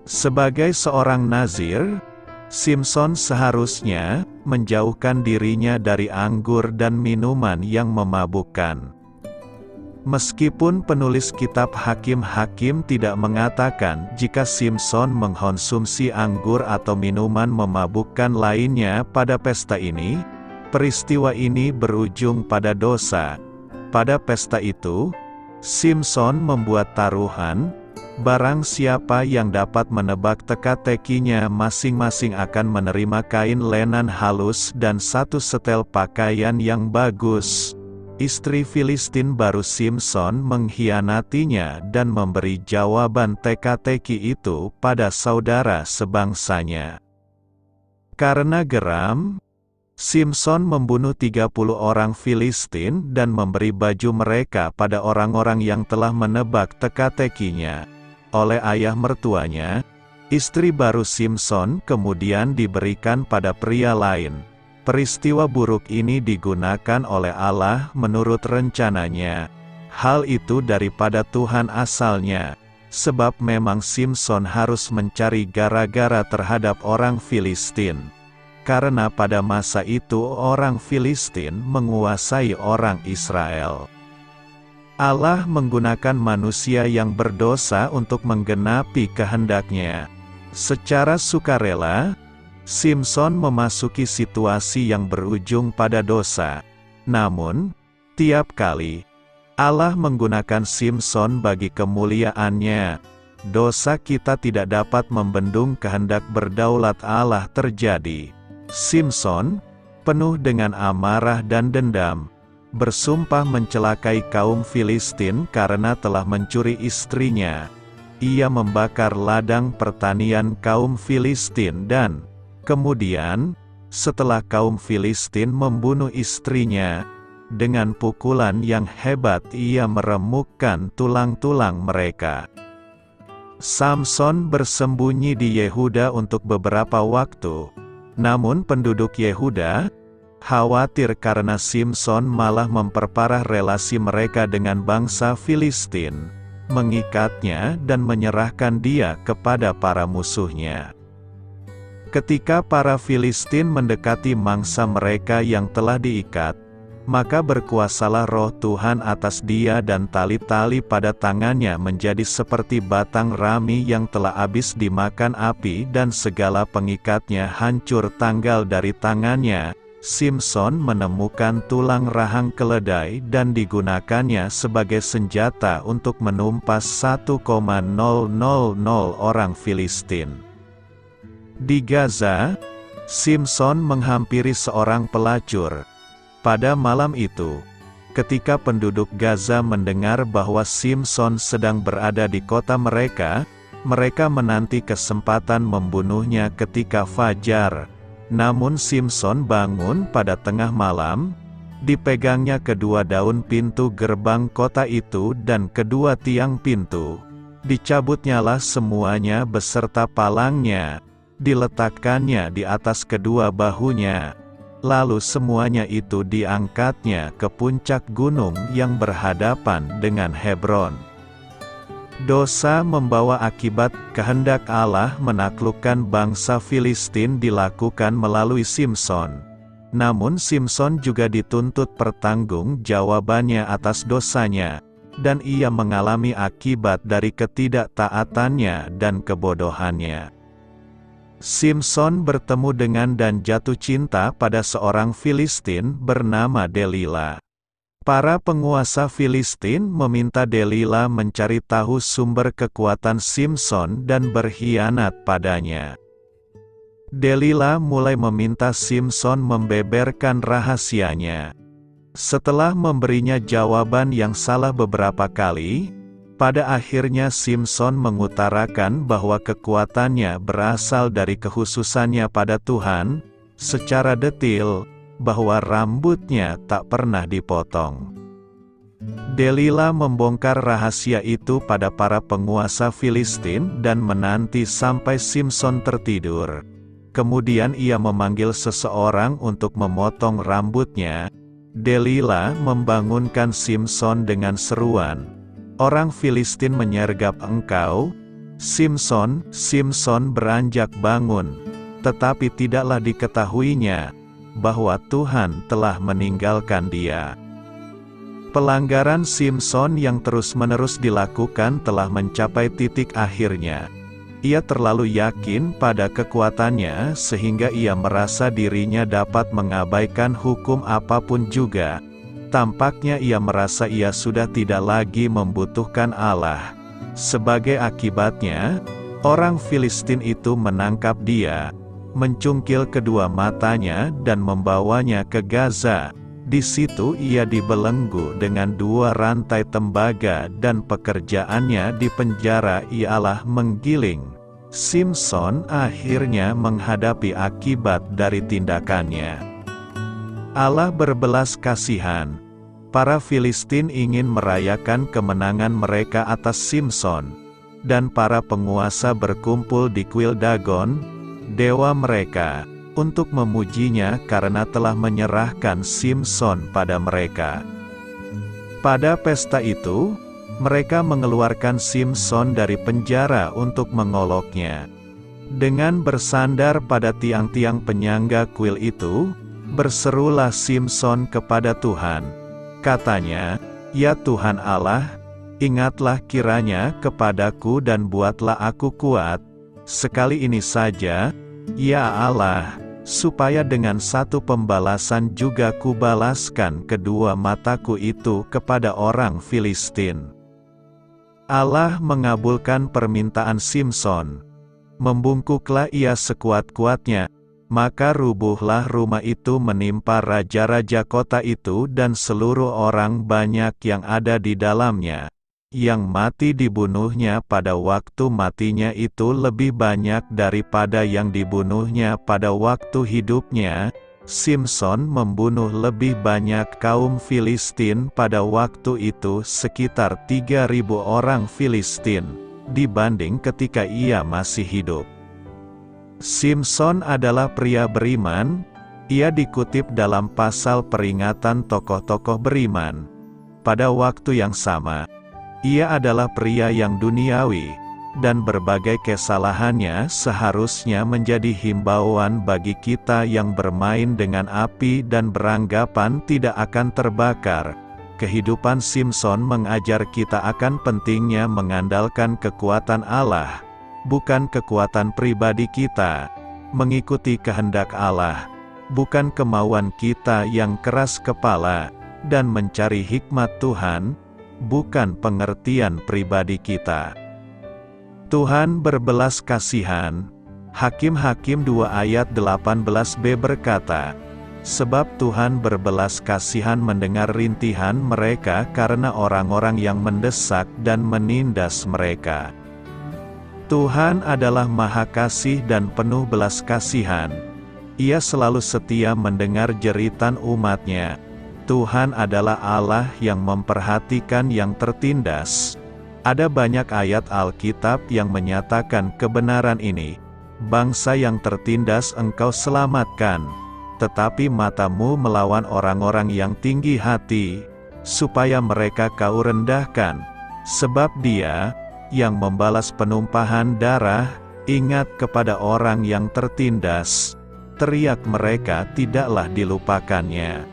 Sebagai seorang nazir, Simpson seharusnya menjauhkan dirinya dari anggur dan minuman yang memabukkan. Meskipun penulis kitab Hakim-Hakim tidak mengatakan jika Simpson mengkonsumsi anggur atau minuman memabukkan lainnya pada pesta ini, peristiwa ini berujung pada dosa. Pada pesta itu, Simpson membuat taruhan, barang siapa yang dapat menebak teka-tekinya masing-masing akan menerima kain lenan halus dan 1 setel pakaian yang bagus. Istri Filistin baru Simpson mengkhianatinya dan memberi jawaban teka-teki itu pada saudara sebangsanya. Karena geram, Simpson membunuh 30 orang Filistin dan memberi baju mereka pada orang-orang yang telah menebak teka-tekinya. Oleh ayah mertuanya, istri baru Simpson kemudian diberikan pada pria lain. Peristiwa buruk ini digunakan oleh Allah menurut rencananya. Hal itu daripada Tuhan asalnya, sebab memang Simpson harus mencari gara-gara terhadap orang Filistin. Karena pada masa itu orang Filistin menguasai orang Israel. Allah menggunakan manusia yang berdosa untuk menggenapi kehendaknya. Secara sukarela, Simpson memasuki situasi yang berujung pada dosa. Namun, tiap kali Allah menggunakan Simpson bagi kemuliaannya, dosa kita tidak dapat membendung kehendak berdaulat Allah terjadi. Simpson, penuh dengan amarah dan dendam, bersumpah mencelakai kaum Filistin karena telah mencuri istrinya. Ia membakar ladang pertanian kaum Filistin dan kemudian, setelah kaum Filistin membunuh istrinya, dengan pukulan yang hebat ia meremukkan tulang-tulang mereka. Samson bersembunyi di Yehuda untuk beberapa waktu, namun penduduk Yehuda khawatir karena Simpson malah memperparah relasi mereka dengan bangsa Filistin, mengikatnya dan menyerahkan dia kepada para musuhnya. Ketika para Filistin mendekati mangsa mereka yang telah diikat, maka berkuasalah roh Tuhan atas dia dan tali-tali pada tangannya menjadi seperti batang rami yang telah habis dimakan api dan segala pengikatnya hancur tanggal dari tangannya. Simpson menemukan tulang rahang keledai dan digunakannya sebagai senjata untuk menumpas 1,000 orang Filistin. Di Gaza, Simpson menghampiri seorang pelacur. Pada malam itu, ketika penduduk Gaza mendengar bahwa Simpson sedang berada di kota mereka, mereka menanti kesempatan membunuhnya ketika fajar. Namun Simpson bangun pada tengah malam, dipegangnya kedua daun pintu gerbang kota itu dan kedua tiang pintu. Dicabutnyalah semuanya beserta palangnya, diletakkannya di atas kedua bahunya. Lalu semuanya itu diangkatnya ke puncak gunung yang berhadapan dengan Hebron. Dosa membawa akibat. Kehendak Allah menaklukkan bangsa Filistin dilakukan melalui Simpson. Namun Simpson juga dituntut pertanggungjawabannya atas dosanya, dan ia mengalami akibat dari ketidaktaatannya dan kebodohannya. Simpson bertemu dengan dan jatuh cinta pada seorang Filistin bernama Delila. Para penguasa Filistin meminta Delila mencari tahu sumber kekuatan Simpson dan berkhianat padanya. Delila mulai meminta Simson membeberkan rahasianya. Setelah memberinya jawaban yang salah beberapa kali, pada akhirnya Simson mengutarakan bahwa kekuatannya berasal dari kekhususannya pada Tuhan, secara detail, bahwa rambutnya tak pernah dipotong. Delila membongkar rahasia itu pada para penguasa Filistin dan menanti sampai Simson tertidur. Kemudian ia memanggil seseorang untuk memotong rambutnya. Delila membangunkan Simson dengan seruan, "Orang Filistin menyergap engkau." Simson beranjak bangun, tetapi tidaklah diketahuinya bahwa Tuhan telah meninggalkan dia. Pelanggaran Simson yang terus-menerus dilakukan telah mencapai titik akhirnya. Ia terlalu yakin pada kekuatannya sehingga ia merasa dirinya dapat mengabaikan hukum apapun juga. Tampaknya ia merasa ia sudah tidak lagi membutuhkan Allah. Sebagai akibatnya, orang Filistin itu menangkap dia, mencungkil kedua matanya dan membawanya ke Gaza. Di situ ia dibelenggu dengan 2 rantai tembaga dan pekerjaannya di penjara ialah menggiling. Simson akhirnya menghadapi akibat dari tindakannya. Allah berbelas kasihan. Para Filistin ingin merayakan kemenangan mereka atas Simson, dan para penguasa berkumpul di kuil Dagon, dewa mereka, untuk memujinya karena telah menyerahkan Simson pada mereka. Pada pesta itu, mereka mengeluarkan Simson dari penjara untuk mengoloknya. Dengan bersandar pada tiang-tiang penyangga kuil itu, berserulah Simson kepada Tuhan. Katanya, "Ya Tuhan Allah, ingatlah kiranya kepadaku dan buatlah aku kuat, sekali ini saja, ya Allah, supaya dengan satu pembalasan juga kubalaskan kedua mataku itu kepada orang Filistin." Allah mengabulkan permintaan Simson. Membungkuklah ia sekuat-kuatnya, maka rubuhlah rumah itu menimpa raja-raja kota itu dan seluruh orang banyak yang ada di dalamnya. Yang mati dibunuhnya pada waktu matinya itu lebih banyak daripada yang dibunuhnya pada waktu hidupnya. Simson membunuh lebih banyak kaum Filistin pada waktu itu, sekitar 3.000 orang Filistin, dibanding ketika ia masih hidup. Simson adalah pria beriman. Ia dikutip dalam pasal peringatan tokoh-tokoh beriman. Pada waktu yang sama, ia adalah pria yang duniawi, dan berbagai kesalahannya seharusnya menjadi himbauan bagi kita yang bermain dengan api dan beranggapan tidak akan terbakar. Kehidupan Simson mengajar kita akan pentingnya mengandalkan kekuatan Allah, bukan kekuatan pribadi kita, mengikuti kehendak Allah, bukan kemauan kita yang keras kepala, dan mencari hikmat Tuhan, bukan pengertian pribadi kita. Tuhan berbelas kasihan. Hakim-Hakim 2 ayat 18b berkata, "Sebab Tuhan berbelas kasihan mendengar rintihan mereka karena orang-orang yang mendesak dan menindas mereka." Tuhan adalah Maha Kasih dan penuh belas kasihan. Ia selalu setia mendengar jeritan umat-Nya. Tuhan adalah Allah yang memperhatikan yang tertindas. Ada banyak ayat Alkitab yang menyatakan kebenaran ini. Bangsa yang tertindas Engkau selamatkan, tetapi matamu melawan orang-orang yang tinggi hati, supaya mereka Kau rendahkan. Sebab Dia yang membalas penumpahan darah, ingat kepada orang yang tertindas. Teriak mereka tidaklah dilupakannya.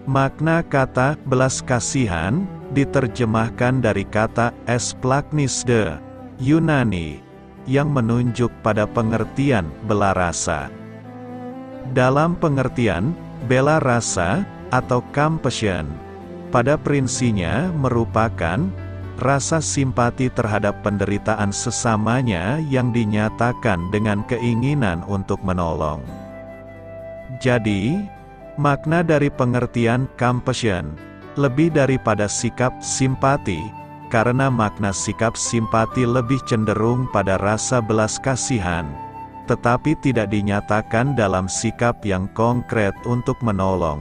Makna kata belas kasihan diterjemahkan dari kata esplagnisde, Yunani, yang menunjuk pada pengertian bela rasa. Dalam pengertian bela rasa atau compassion, pada prinsipnya merupakan rasa simpati terhadap penderitaan sesamanya yang dinyatakan dengan keinginan untuk menolong. Jadi, makna dari pengertian compassion lebih daripada sikap simpati, karena makna sikap simpati lebih cenderung pada rasa belas kasihan, tetapi tidak dinyatakan dalam sikap yang konkret untuk menolong.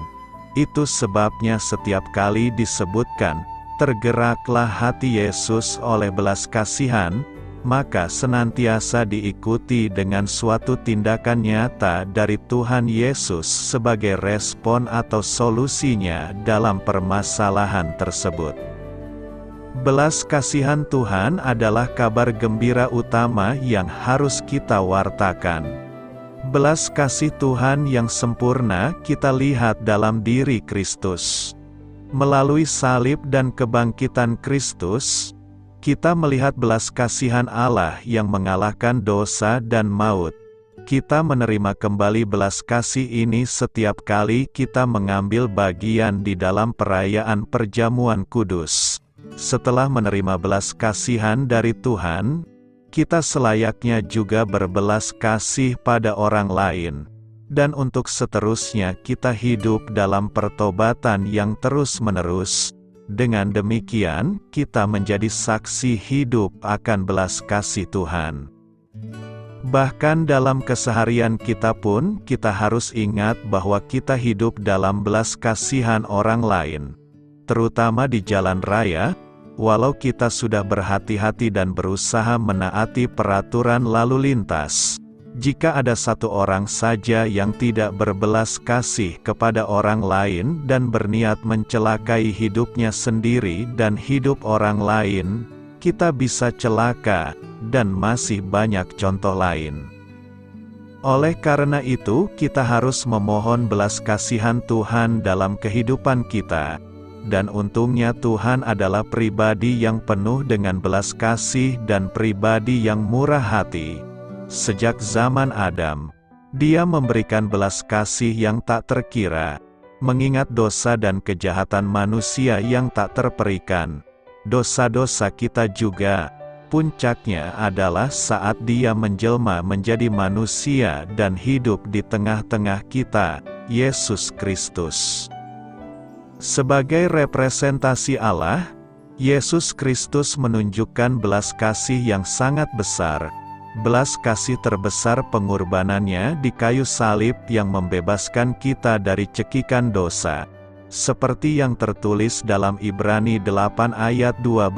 Itu sebabnya setiap kali disebutkan, tergeraklah hati Yesus oleh belas kasihan, maka senantiasa diikuti dengan suatu tindakan nyata dari Tuhan Yesus sebagai respon atau solusinya dalam permasalahan tersebut. Belas kasihan Tuhan adalah kabar gembira utama yang harus kita wartakan. Belas kasih Tuhan yang sempurna kita lihat dalam diri Kristus. Melalui salib dan kebangkitan Kristus, kita melihat belas kasihan Allah yang mengalahkan dosa dan maut. Kita menerima kembali belas kasih ini setiap kali kita mengambil bagian di dalam perayaan perjamuan kudus. Setelah menerima belas kasihan dari Tuhan, kita selayaknya juga berbelas kasih pada orang lain. Dan untuk seterusnya kita hidup dalam pertobatan yang terus-menerus. Dengan demikian, kita menjadi saksi hidup akan belas kasih Tuhan. Bahkan dalam keseharian kita pun, kita harus ingat bahwa kita hidup dalam belas kasihan orang lain. Terutama di jalan raya, walau kita sudah berhati-hati dan berusaha menaati peraturan lalu lintas. Jika ada satu orang saja yang tidak berbelas kasih kepada orang lain dan berniat mencelakai hidupnya sendiri dan hidup orang lain, kita bisa celaka, dan masih banyak contoh lain. Oleh karena itu, kita harus memohon belas kasihan Tuhan dalam kehidupan kita. Dan untungnya Tuhan adalah pribadi yang penuh dengan belas kasih dan pribadi yang murah hati. Sejak zaman Adam, Dia memberikan belas kasih yang tak terkira, mengingat dosa dan kejahatan manusia yang tak terperikan. Dosa-dosa kita juga, puncaknya adalah saat Dia menjelma menjadi manusia dan hidup di tengah-tengah kita, Yesus Kristus. Sebagai representasi Allah, Yesus Kristus menunjukkan belas kasih yang sangat besar. Belas kasih terbesar pengorbanannya di kayu salib yang membebaskan kita dari cekikan dosa. Seperti yang tertulis dalam Ibrani 8 ayat 12.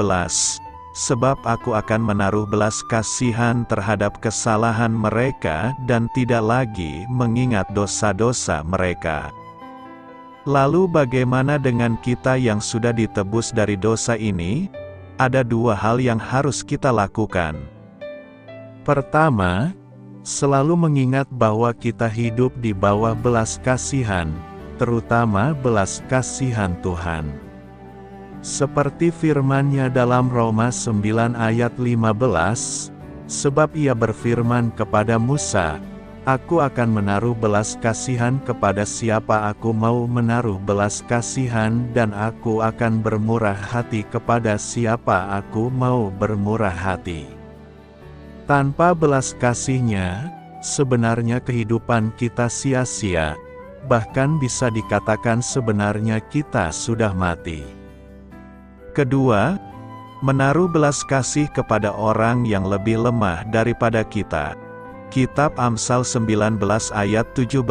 Sebab aku akan menaruh belas kasihan terhadap kesalahan mereka dan tidak lagi mengingat dosa-dosa mereka. Lalu bagaimana dengan kita yang sudah ditebus dari dosa ini? Ada dua hal yang harus kita lakukan. Pertama, selalu mengingat bahwa kita hidup di bawah belas kasihan, terutama belas kasihan Tuhan. Seperti firman-Nya dalam Roma 9 ayat 15, sebab Ia berfirman kepada Musa, Aku akan menaruh belas kasihan kepada siapa aku mau menaruh belas kasihan dan aku akan bermurah hati kepada siapa aku mau bermurah hati. Tanpa belas kasih-Nya, sebenarnya kehidupan kita sia-sia, bahkan bisa dikatakan sebenarnya kita sudah mati. Kedua, menaruh belas kasih kepada orang yang lebih lemah daripada kita. Kitab Amsal 19 ayat 17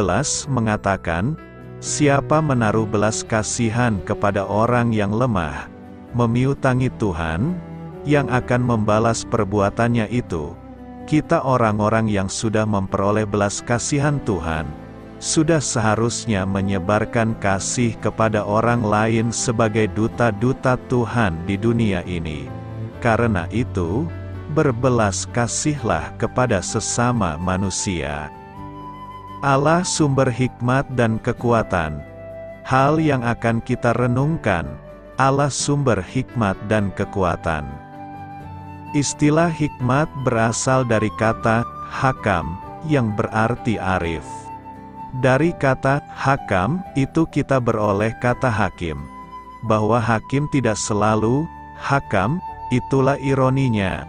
mengatakan, Siapa menaruh belas kasihan kepada orang yang lemah, memiutangi Tuhan, yang akan membalas perbuatannya itu. Kita orang-orang yang sudah memperoleh belas kasihan Tuhan, sudah seharusnya menyebarkan kasih kepada orang lain sebagai duta-duta Tuhan di dunia ini. Karena itu, berbelas kasihlah kepada sesama manusia. Allah sumber hikmat dan kekuatan. Hal yang akan kita renungkan, Allah sumber hikmat dan kekuatan. Istilah hikmat berasal dari kata hakam, yang berarti arif. Dari kata hakam, itu kita beroleh kata hakim. Bahwa hakim tidak selalu hakam, Itulah ironinya.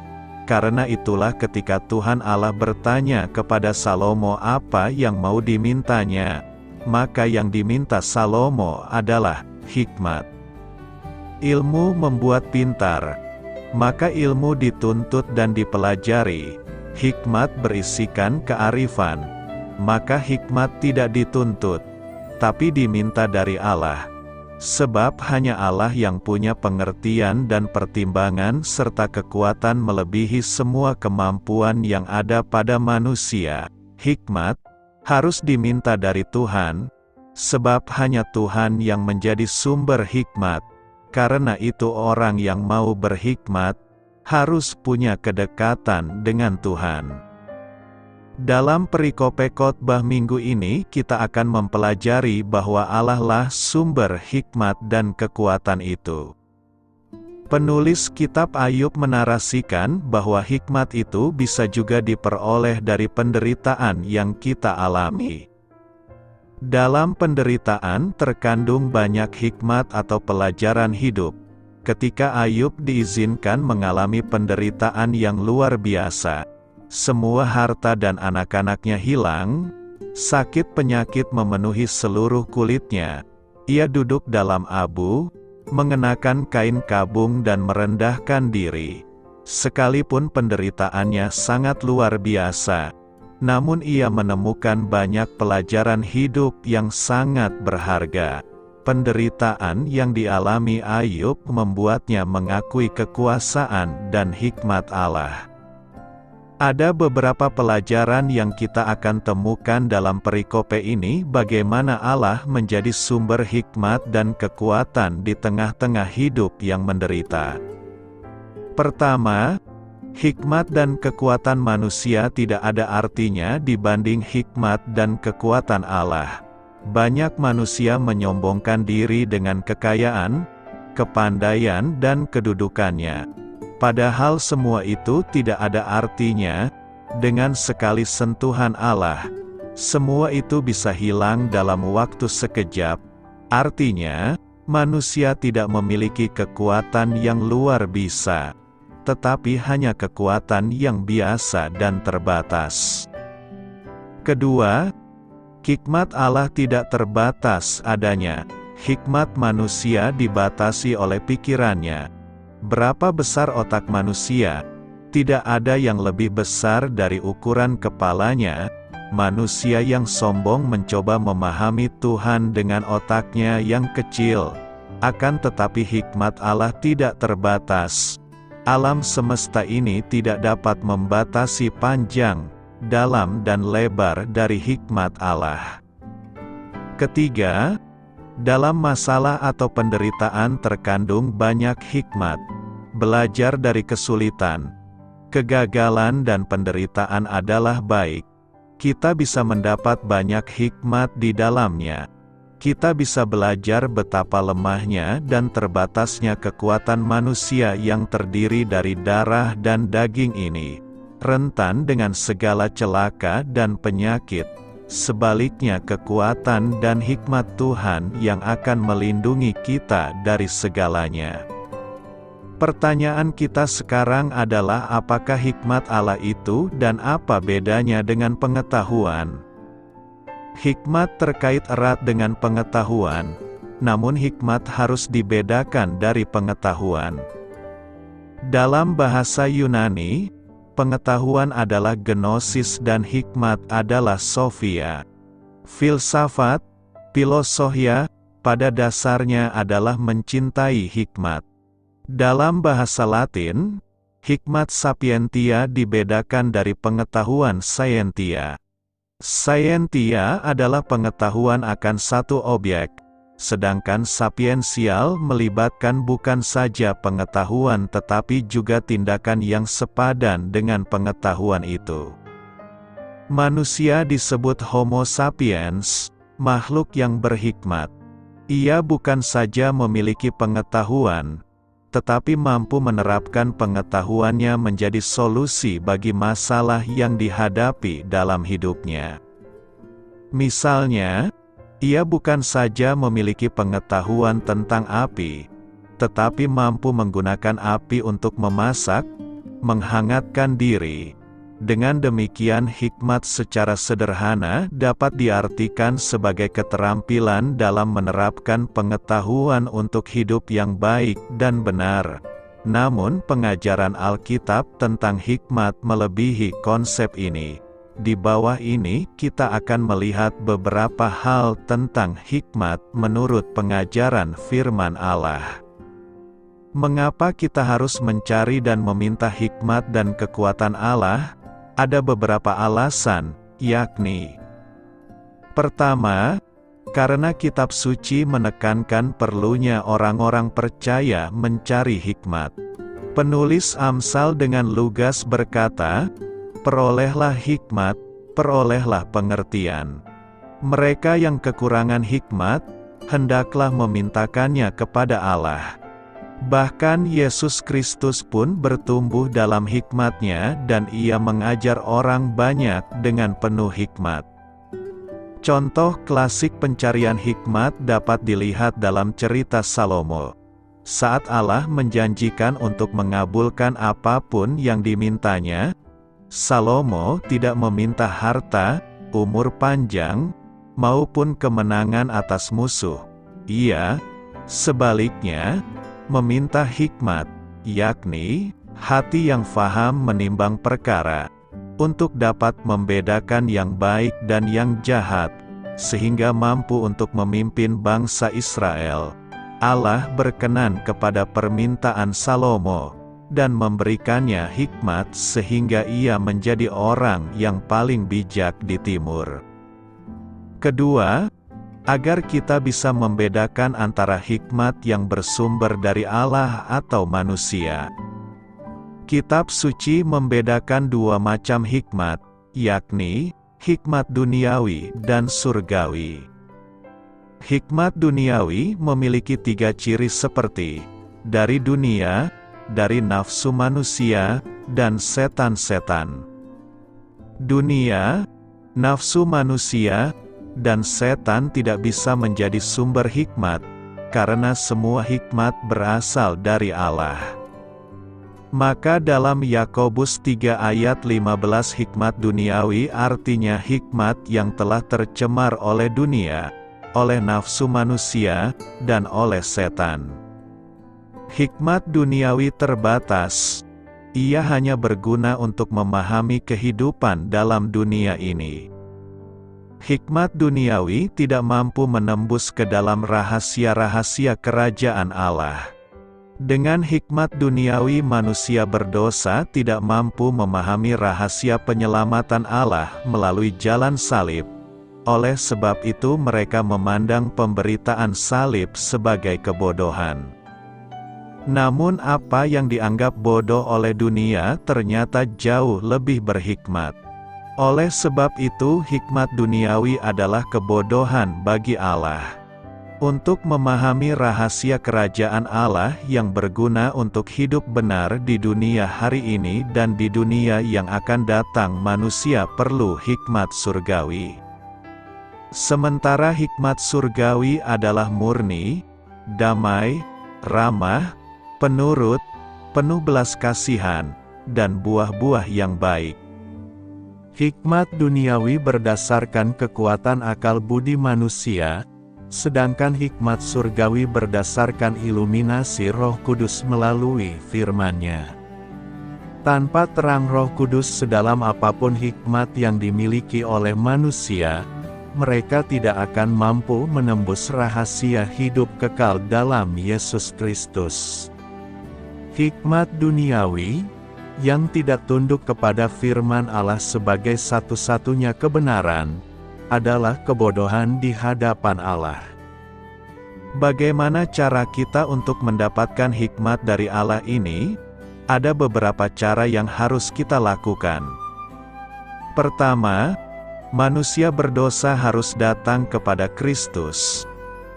Karena itulah ketika Tuhan Allah bertanya kepada Salomo apa yang mau dimintanya, maka yang diminta Salomo adalah hikmat. Ilmu membuat pintar, maka ilmu dituntut dan dipelajari. Hikmat berisikan kearifan, maka hikmat tidak dituntut, tapi diminta dari Allah. Sebab hanya Allah yang punya pengertian dan pertimbangan serta kekuatan melebihi semua kemampuan yang ada pada manusia. Hikmat harus diminta dari Tuhan, sebab hanya Tuhan yang menjadi sumber hikmat. Karena itu orang yang mau berhikmat, harus punya kedekatan dengan Tuhan. Dalam perikope khotbah minggu ini kita akan mempelajari bahwa Allah lah sumber hikmat dan kekuatan itu. Penulis kitab Ayub menarasikan bahwa hikmat itu bisa juga diperoleh dari penderitaan yang kita alami. Dalam penderitaan terkandung banyak hikmat atau pelajaran hidup. Ketika Ayub diizinkan mengalami penderitaan yang luar biasa, semua harta dan anak-anaknya hilang, sakit penyakit memenuhi seluruh kulitnya, ia duduk dalam abu, mengenakan kain kabung dan merendahkan diri. Sekalipun penderitaannya sangat luar biasa, namun ia menemukan banyak pelajaran hidup yang sangat berharga. Penderitaan yang dialami Ayub membuatnya mengakui kekuasaan dan hikmat Allah. Ada beberapa pelajaran yang kita akan temukan dalam perikope ini, bagaimana Allah menjadi sumber hikmat dan kekuatan di tengah-tengah hidup yang menderita. Pertama, hikmat dan kekuatan manusia tidak ada artinya dibanding hikmat dan kekuatan Allah. Banyak manusia menyombongkan diri dengan kekayaan, kepandaian dan kedudukannya. Padahal semua itu tidak ada artinya, dengan sekali sentuhan Allah, semua itu bisa hilang dalam waktu sekejap. Artinya, manusia tidak memiliki kekuatan yang luar biasa, tetapi hanya kekuatan yang biasa dan terbatas. Kedua, hikmat Allah tidak terbatas adanya. Hikmat manusia dibatasi oleh pikirannya. Berapa besar otak manusia? Tidak ada yang lebih besar dari ukuran kepalanya. Manusia yang sombong mencoba memahami Tuhan dengan otaknya yang kecil. Akan tetapi hikmat Allah tidak terbatas. Alam semesta ini tidak dapat membatasi panjang, dalam dan lebar dari hikmat Allah. Ketiga, dalam masalah atau penderitaan terkandung banyak hikmat. Belajar dari kesulitan, kegagalan dan penderitaan adalah baik. Kita bisa mendapat banyak hikmat di dalamnya. Kita bisa belajar betapa lemahnya dan terbatasnya kekuatan manusia yang terdiri dari darah dan daging ini, rentan dengan segala celaka dan penyakit. Sebaliknya kekuatan dan hikmat Tuhan yang akan melindungi kita dari segalanya. Pertanyaan kita sekarang adalah apakah hikmat Allah itu dan apa bedanya dengan pengetahuan? Hikmat terkait erat dengan pengetahuan, namun hikmat harus dibedakan dari pengetahuan. Dalam bahasa Yunani, pengetahuan adalah gnosis dan hikmat adalah sophia. Filsafat, filosohia, pada dasarnya adalah mencintai hikmat. Dalam bahasa Latin, hikmat sapientia dibedakan dari pengetahuan scientia. Scientia adalah pengetahuan akan satu objek, sedangkan sapiensial melibatkan bukan saja pengetahuan tetapi juga tindakan yang sepadan dengan pengetahuan itu. Manusia disebut Homo sapiens, makhluk yang berhikmat. Ia bukan saja memiliki pengetahuan, tetapi mampu menerapkan pengetahuannya menjadi solusi bagi masalah yang dihadapi dalam hidupnya. Misalnya, ia bukan saja memiliki pengetahuan tentang api, tetapi mampu menggunakan api untuk memasak, menghangatkan diri. Dengan demikian hikmat secara sederhana dapat diartikan sebagai keterampilan dalam menerapkan pengetahuan untuk hidup yang baik dan benar. Namun pengajaran Alkitab tentang hikmat melebihi konsep ini. Di bawah ini kita akan melihat beberapa hal tentang hikmat menurut pengajaran firman Allah. Mengapa kita harus mencari dan meminta hikmat dan kekuatan Allah? Ada beberapa alasan, yakni: pertama, karena kitab suci menekankan perlunya orang-orang percaya mencari hikmat. Penulis Amsal dengan lugas berkata, "Perolehlah hikmat, perolehlah pengertian." Mereka yang kekurangan hikmat, hendaklah memintakannya kepada Allah. Bahkan Yesus Kristus pun bertumbuh dalam hikmatnya dan ia mengajar orang banyak dengan penuh hikmat. Contoh klasik pencarian hikmat dapat dilihat dalam cerita Salomo. Saat Allah menjanjikan untuk mengabulkan apapun yang dimintanya, Salomo tidak meminta harta, umur panjang, maupun kemenangan atas musuh. Ia, sebaliknya, meminta hikmat, yakni hati yang faham menimbang perkara, untuk dapat membedakan yang baik dan yang jahat, sehingga mampu untuk memimpin bangsa Israel. Allah berkenan kepada permintaan Salomo, dan memberikannya hikmat sehingga ia menjadi orang yang paling bijak di timur. Kedua, agar kita bisa membedakan antara hikmat yang bersumber dari Allah atau manusia. Kitab suci membedakan dua macam hikmat, yakni hikmat duniawi dan surgawi. Hikmat duniawi memiliki tiga ciri seperti dari dunia, dari nafsu manusia, dan setan-setan. Dunia, nafsu manusia, dan setan tidak bisa menjadi sumber hikmat, karena semua hikmat berasal dari Allah. Maka dalam Yakobus 3 ayat 15 hikmat duniawi artinya hikmat yang telah tercemar oleh dunia, oleh nafsu manusia, dan oleh setan. Hikmat duniawi terbatas, ia hanya berguna untuk memahami kehidupan dalam dunia ini. Hikmat duniawi tidak mampu menembus ke dalam rahasia-rahasia kerajaan Allah. Dengan hikmat duniawi manusia berdosa tidak mampu memahami rahasia penyelamatan Allah melalui jalan salib. Oleh sebab itu mereka memandang pemberitaan salib sebagai kebodohan. Namun apa yang dianggap bodoh oleh dunia ternyata jauh lebih berhikmat. Oleh sebab itu hikmat duniawi adalah kebodohan bagi Allah. Untuk memahami rahasia kerajaan Allah yang berguna untuk hidup benar di dunia hari ini dan di dunia yang akan datang, manusia perlu hikmat surgawi. Sementara hikmat surgawi adalah murni, damai, ramah, penurut, penuh belas kasihan, dan buah-buah yang baik. Hikmat duniawi berdasarkan kekuatan akal budi manusia, sedangkan hikmat surgawi berdasarkan iluminasi Roh Kudus melalui firman-Nya. Tanpa terang Roh Kudus sedalam apapun hikmat yang dimiliki oleh manusia, mereka tidak akan mampu menembus rahasia hidup kekal dalam Yesus Kristus. Hikmat duniawi yang tidak tunduk kepada firman Allah sebagai satu-satunya kebenaran, adalah kebodohan di hadapan Allah. Bagaimana cara kita untuk mendapatkan hikmat dari Allah ini? Ada beberapa cara yang harus kita lakukan. Pertama, manusia berdosa harus datang kepada Kristus.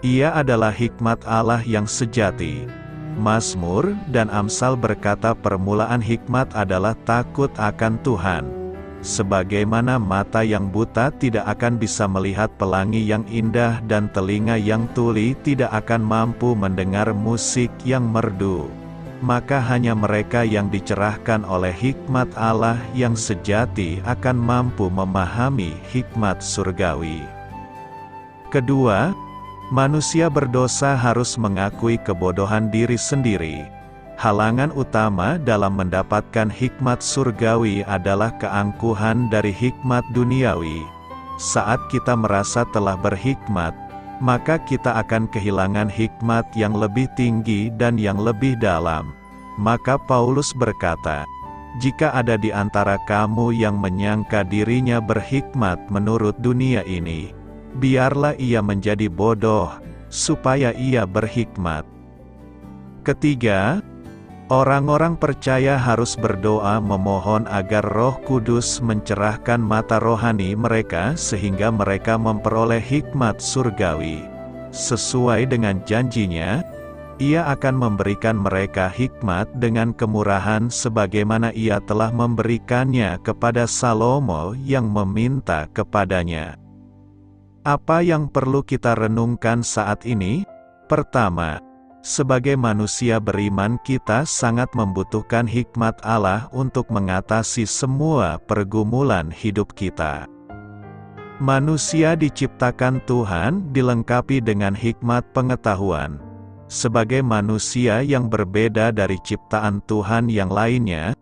Ia adalah hikmat Allah yang sejati. Mazmur dan Amsal berkata permulaan hikmat adalah takut akan Tuhan. sebagaimana mata yang buta tidak akan bisa melihat pelangi yang indah dan telinga yang tuli tidak akan mampu mendengar musik yang merdu. Maka hanya mereka yang dicerahkan oleh hikmat Allah yang sejati akan mampu memahami hikmat surgawi. Kedua, manusia berdosa harus mengakui kebodohan diri sendiri. Halangan utama dalam mendapatkan hikmat surgawi adalah keangkuhan dari hikmat duniawi. Saat kita merasa telah berhikmat, maka kita akan kehilangan hikmat yang lebih tinggi dan yang lebih dalam. Maka Paulus berkata, "Jika ada di antara kamu yang menyangka dirinya berhikmat menurut dunia ini, biarlah ia menjadi bodoh, supaya ia berhikmat." Ketiga, orang-orang percaya harus berdoa memohon agar Roh Kudus mencerahkan mata rohani mereka sehingga mereka memperoleh hikmat surgawi. Sesuai dengan janjinya, Ia akan memberikan mereka hikmat dengan kemurahan sebagaimana Ia telah memberikannya kepada Salomo yang meminta kepadanya. Apa yang perlu kita renungkan saat ini? Pertama, sebagai manusia beriman kita sangat membutuhkan hikmat Allah untuk mengatasi semua pergumulan hidup kita. Manusia diciptakan Tuhan dilengkapi dengan hikmat pengetahuan. Sebagai manusia yang berbeda dari ciptaan Tuhan yang lainnya,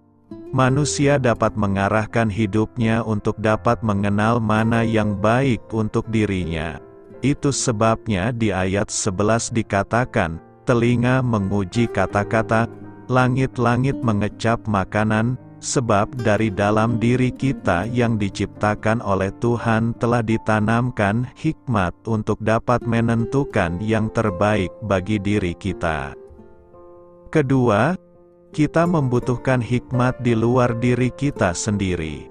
manusia dapat mengarahkan hidupnya untuk dapat mengenal mana yang baik untuk dirinya. Itu sebabnya di ayat 11 dikatakan, telinga menguji kata-kata, langit-langit mengecap makanan, sebab dari dalam diri kita yang diciptakan oleh Tuhan telah ditanamkan hikmat untuk dapat menentukan yang terbaik bagi diri kita. Kedua, kita membutuhkan hikmat di luar diri kita sendiri.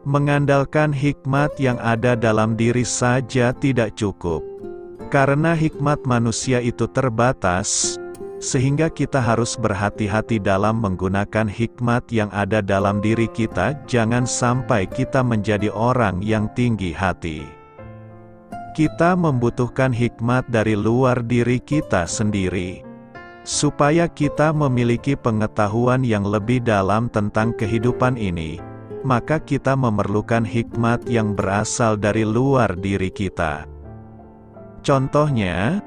Mengandalkan hikmat yang ada dalam diri saja tidak cukup. Karena hikmat manusia itu terbatas, sehingga kita harus berhati-hati dalam menggunakan hikmat yang ada dalam diri kita, jangan sampai kita menjadi orang yang tinggi hati. Kita membutuhkan hikmat dari luar diri kita sendiri. Supaya kita memiliki pengetahuan yang lebih dalam tentang kehidupan ini, maka kita memerlukan hikmat yang berasal dari luar diri kita. Contohnya,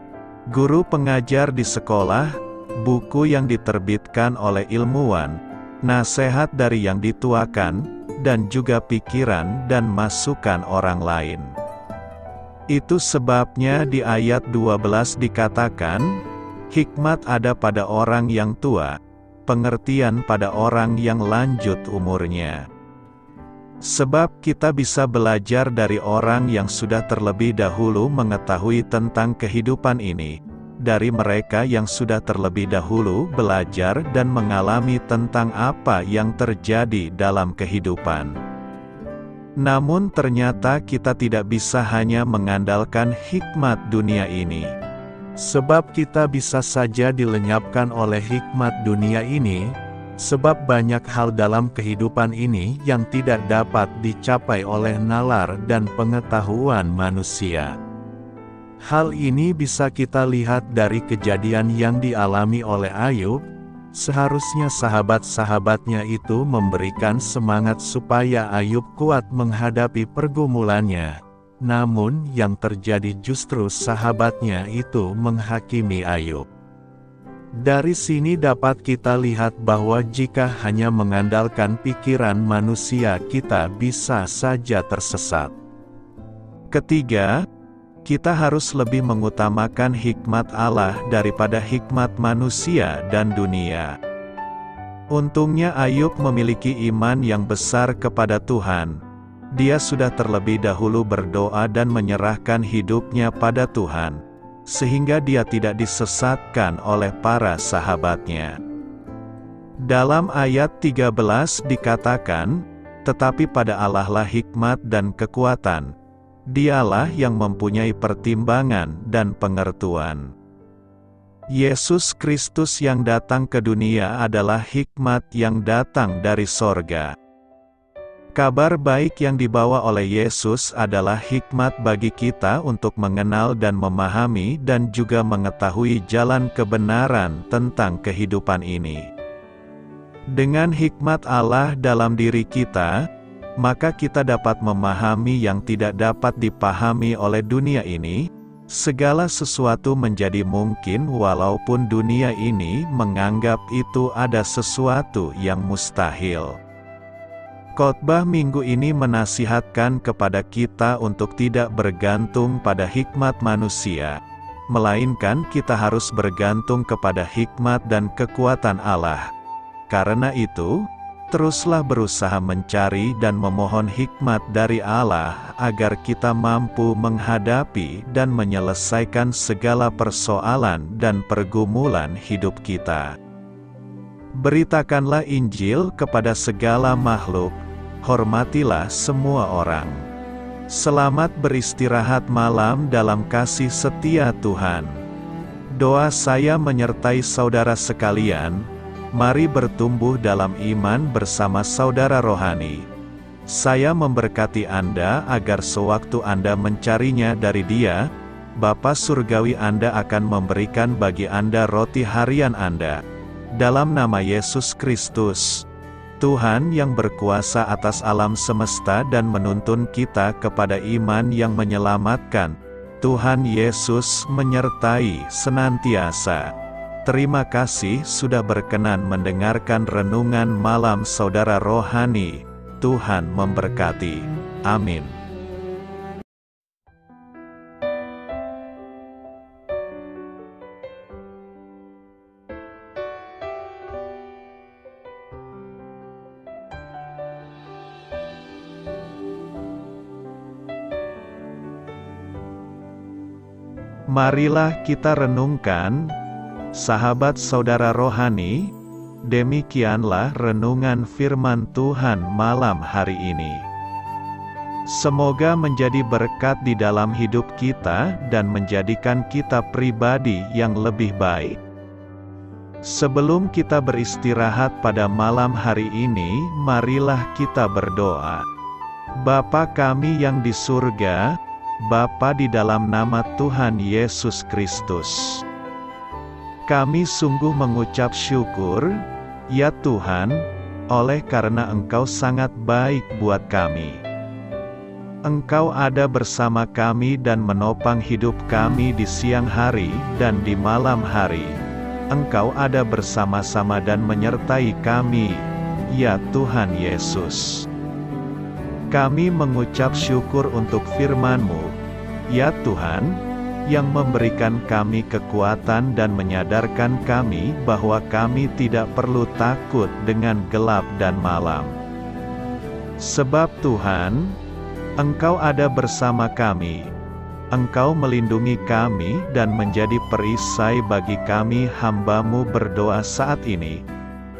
guru pengajar di sekolah, buku yang diterbitkan oleh ilmuwan, nasihat dari yang dituakan, dan juga pikiran dan masukan orang lain. Itu sebabnya di ayat 12 dikatakan, hikmat ada pada orang yang tua, pengertian pada orang yang lanjut umurnya. Sebab kita bisa belajar dari orang yang sudah terlebih dahulu mengetahui tentang kehidupan ini, dari mereka yang sudah terlebih dahulu belajar dan mengalami tentang apa yang terjadi dalam kehidupan. Namun ternyata kita tidak bisa hanya mengandalkan hikmat dunia ini. Sebab kita bisa saja dilenyapkan oleh hikmat dunia ini, sebab banyak hal dalam kehidupan ini yang tidak dapat dicapai oleh nalar dan pengetahuan manusia. Hal ini bisa kita lihat dari kejadian yang dialami oleh Ayub. Seharusnya sahabat-sahabatnya itu memberikan semangat supaya Ayub kuat menghadapi pergumulannya. Namun yang terjadi justru sahabatnya itu menghakimi Ayub. Dari sini dapat kita lihat bahwa jika hanya mengandalkan pikiran manusia kita bisa saja tersesat. Ketiga, kita harus lebih mengutamakan hikmat Allah daripada hikmat manusia dan dunia. Untungnya Ayub memiliki iman yang besar kepada Tuhan. Dia sudah terlebih dahulu berdoa dan menyerahkan hidupnya pada Tuhan, sehingga dia tidak disesatkan oleh para sahabatnya. Dalam ayat 13 dikatakan, tetapi pada Allah lah hikmat dan kekuatan. Dialah yang mempunyai pertimbangan dan pengertian. Yesus Kristus yang datang ke dunia adalah hikmat yang datang dari sorga. Kabar baik yang dibawa oleh Yesus adalah hikmat bagi kita untuk mengenal dan memahami dan juga mengetahui jalan kebenaran tentang kehidupan ini. Dengan hikmat Allah dalam diri kita, maka kita dapat memahami yang tidak dapat dipahami oleh dunia ini. Segala sesuatu menjadi mungkin walaupun dunia ini menganggap itu ada sesuatu yang mustahil. Khotbah minggu ini menasihatkan kepada kita untuk tidak bergantung pada hikmat manusia, melainkan kita harus bergantung kepada hikmat dan kekuatan Allah. Karena itu, teruslah berusaha mencari dan memohon hikmat dari Allah agar kita mampu menghadapi dan menyelesaikan segala persoalan dan pergumulan hidup kita. Beritakanlah Injil kepada segala makhluk, hormatilah semua orang. Selamat beristirahat malam dalam kasih setia Tuhan. Doa saya menyertai saudara sekalian. Mari bertumbuh dalam iman bersama saudara rohani. Saya memberkati Anda agar sewaktu Anda mencarinya dari Dia, Bapa Surgawi Anda akan memberikan bagi Anda roti harian Anda. Dalam nama Yesus Kristus, Tuhan yang berkuasa atas alam semesta dan menuntun kita kepada iman yang menyelamatkan, Tuhan Yesus menyertai senantiasa. Terima kasih sudah berkenan mendengarkan renungan malam saudara rohani. Tuhan memberkati. Amin. Marilah kita renungkan, sahabat saudara rohani, demikianlah renungan firman Tuhan malam hari ini. Semoga menjadi berkat di dalam hidup kita dan menjadikan kita pribadi yang lebih baik. Sebelum kita beristirahat pada malam hari ini, marilah kita berdoa. Bapa kami yang di surga, Bapa di dalam nama Tuhan Yesus Kristus, kami sungguh mengucap syukur, ya Tuhan, oleh karena Engkau sangat baik buat kami. Engkau ada bersama kami dan menopang hidup kami di siang hari dan di malam hari. Engkau ada bersama-sama dan menyertai kami, ya Tuhan Yesus. Kami mengucap syukur untuk firman-Mu, ya Tuhan, yang memberikan kami kekuatan dan menyadarkan kami bahwa kami tidak perlu takut dengan gelap dan malam. Sebab Tuhan, Engkau ada bersama kami. Engkau melindungi kami dan menjadi perisai bagi kami hamba-Mu berdoa saat ini.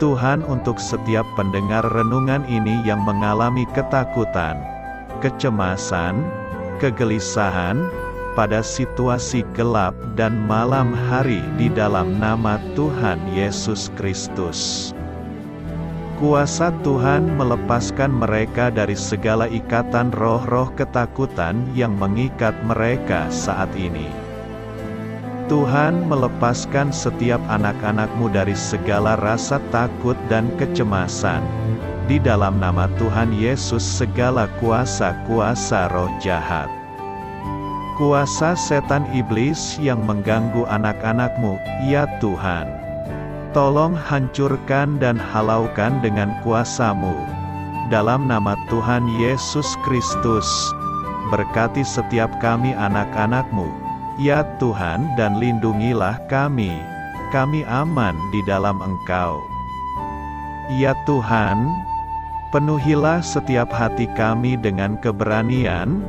Tuhan, untuk setiap pendengar renungan ini yang mengalami ketakutan, kecemasan, kegelisahan, pada situasi gelap dan malam hari di dalam nama Tuhan Yesus Kristus. Kuasa Tuhan melepaskan mereka dari segala ikatan roh-roh ketakutan yang mengikat mereka saat ini. Tuhan melepaskan setiap anak-anak-Mu dari segala rasa takut dan kecemasan. Di dalam nama Tuhan Yesus segala kuasa-kuasa roh jahat, kuasa setan iblis yang mengganggu anak-anak-Mu, ya Tuhan, tolong hancurkan dan halaukan dengan kuasa-Mu. Dalam nama Tuhan Yesus Kristus, berkati setiap kami anak-anak-Mu, ya Tuhan, dan lindungilah kami aman di dalam Engkau. Ya Tuhan, penuhilah setiap hati kami dengan keberanian,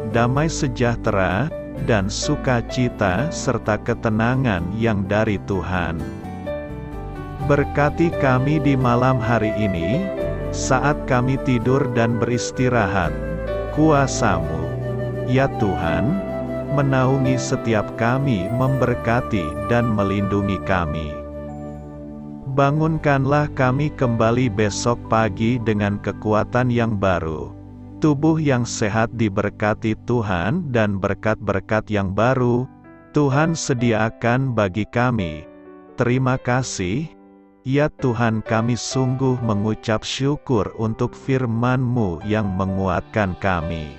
damai sejahtera, dan sukacita serta ketenangan yang dari Tuhan. Berkati kami di malam hari ini, saat kami tidur dan beristirahat. Kuasa-Mu, ya Tuhan, menaungi setiap kami, memberkati dan melindungi kami. Bangunkanlah kami kembali besok pagi dengan kekuatan yang baru. Tubuh yang sehat diberkati Tuhan dan berkat-berkat yang baru, Tuhan sediakan bagi kami. Terima kasih, ya Tuhan, kami sungguh mengucap syukur untuk firman-Mu yang menguatkan kami.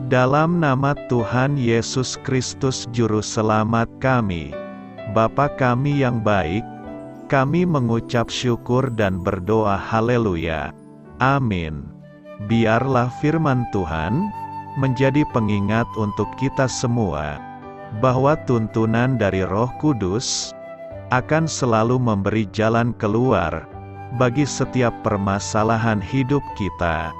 Dalam nama Tuhan Yesus Kristus Juru Selamat kami, Bapa kami yang baik, kami mengucap syukur dan berdoa haleluya. Amin. Biarlah firman Tuhan menjadi pengingat untuk kita semua, bahwa tuntunan dari Roh Kudus akan selalu memberi jalan keluar bagi setiap permasalahan hidup kita,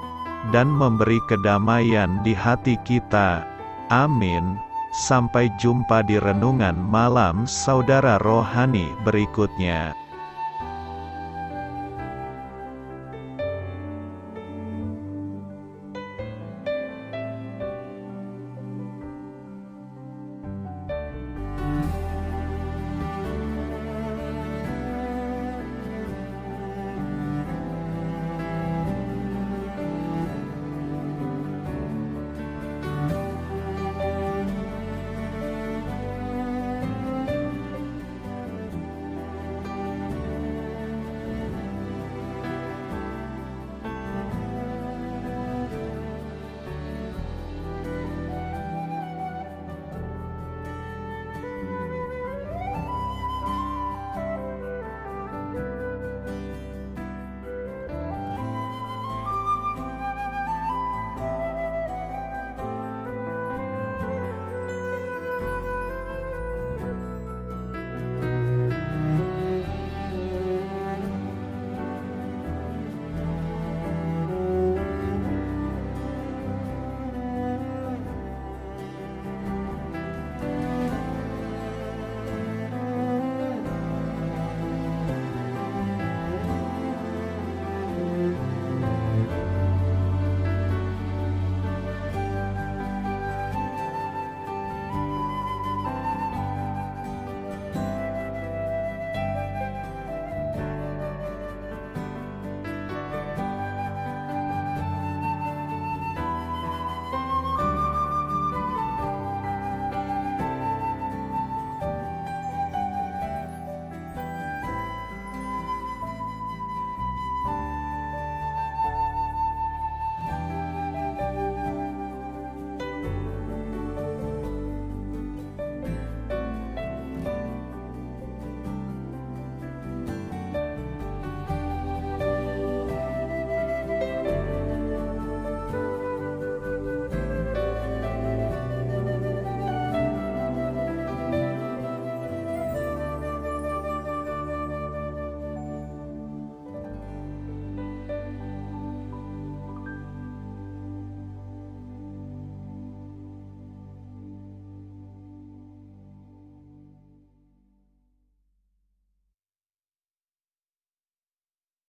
dan memberi kedamaian di hati kita. Amin. Sampai jumpa di renungan malam saudara rohani berikutnya.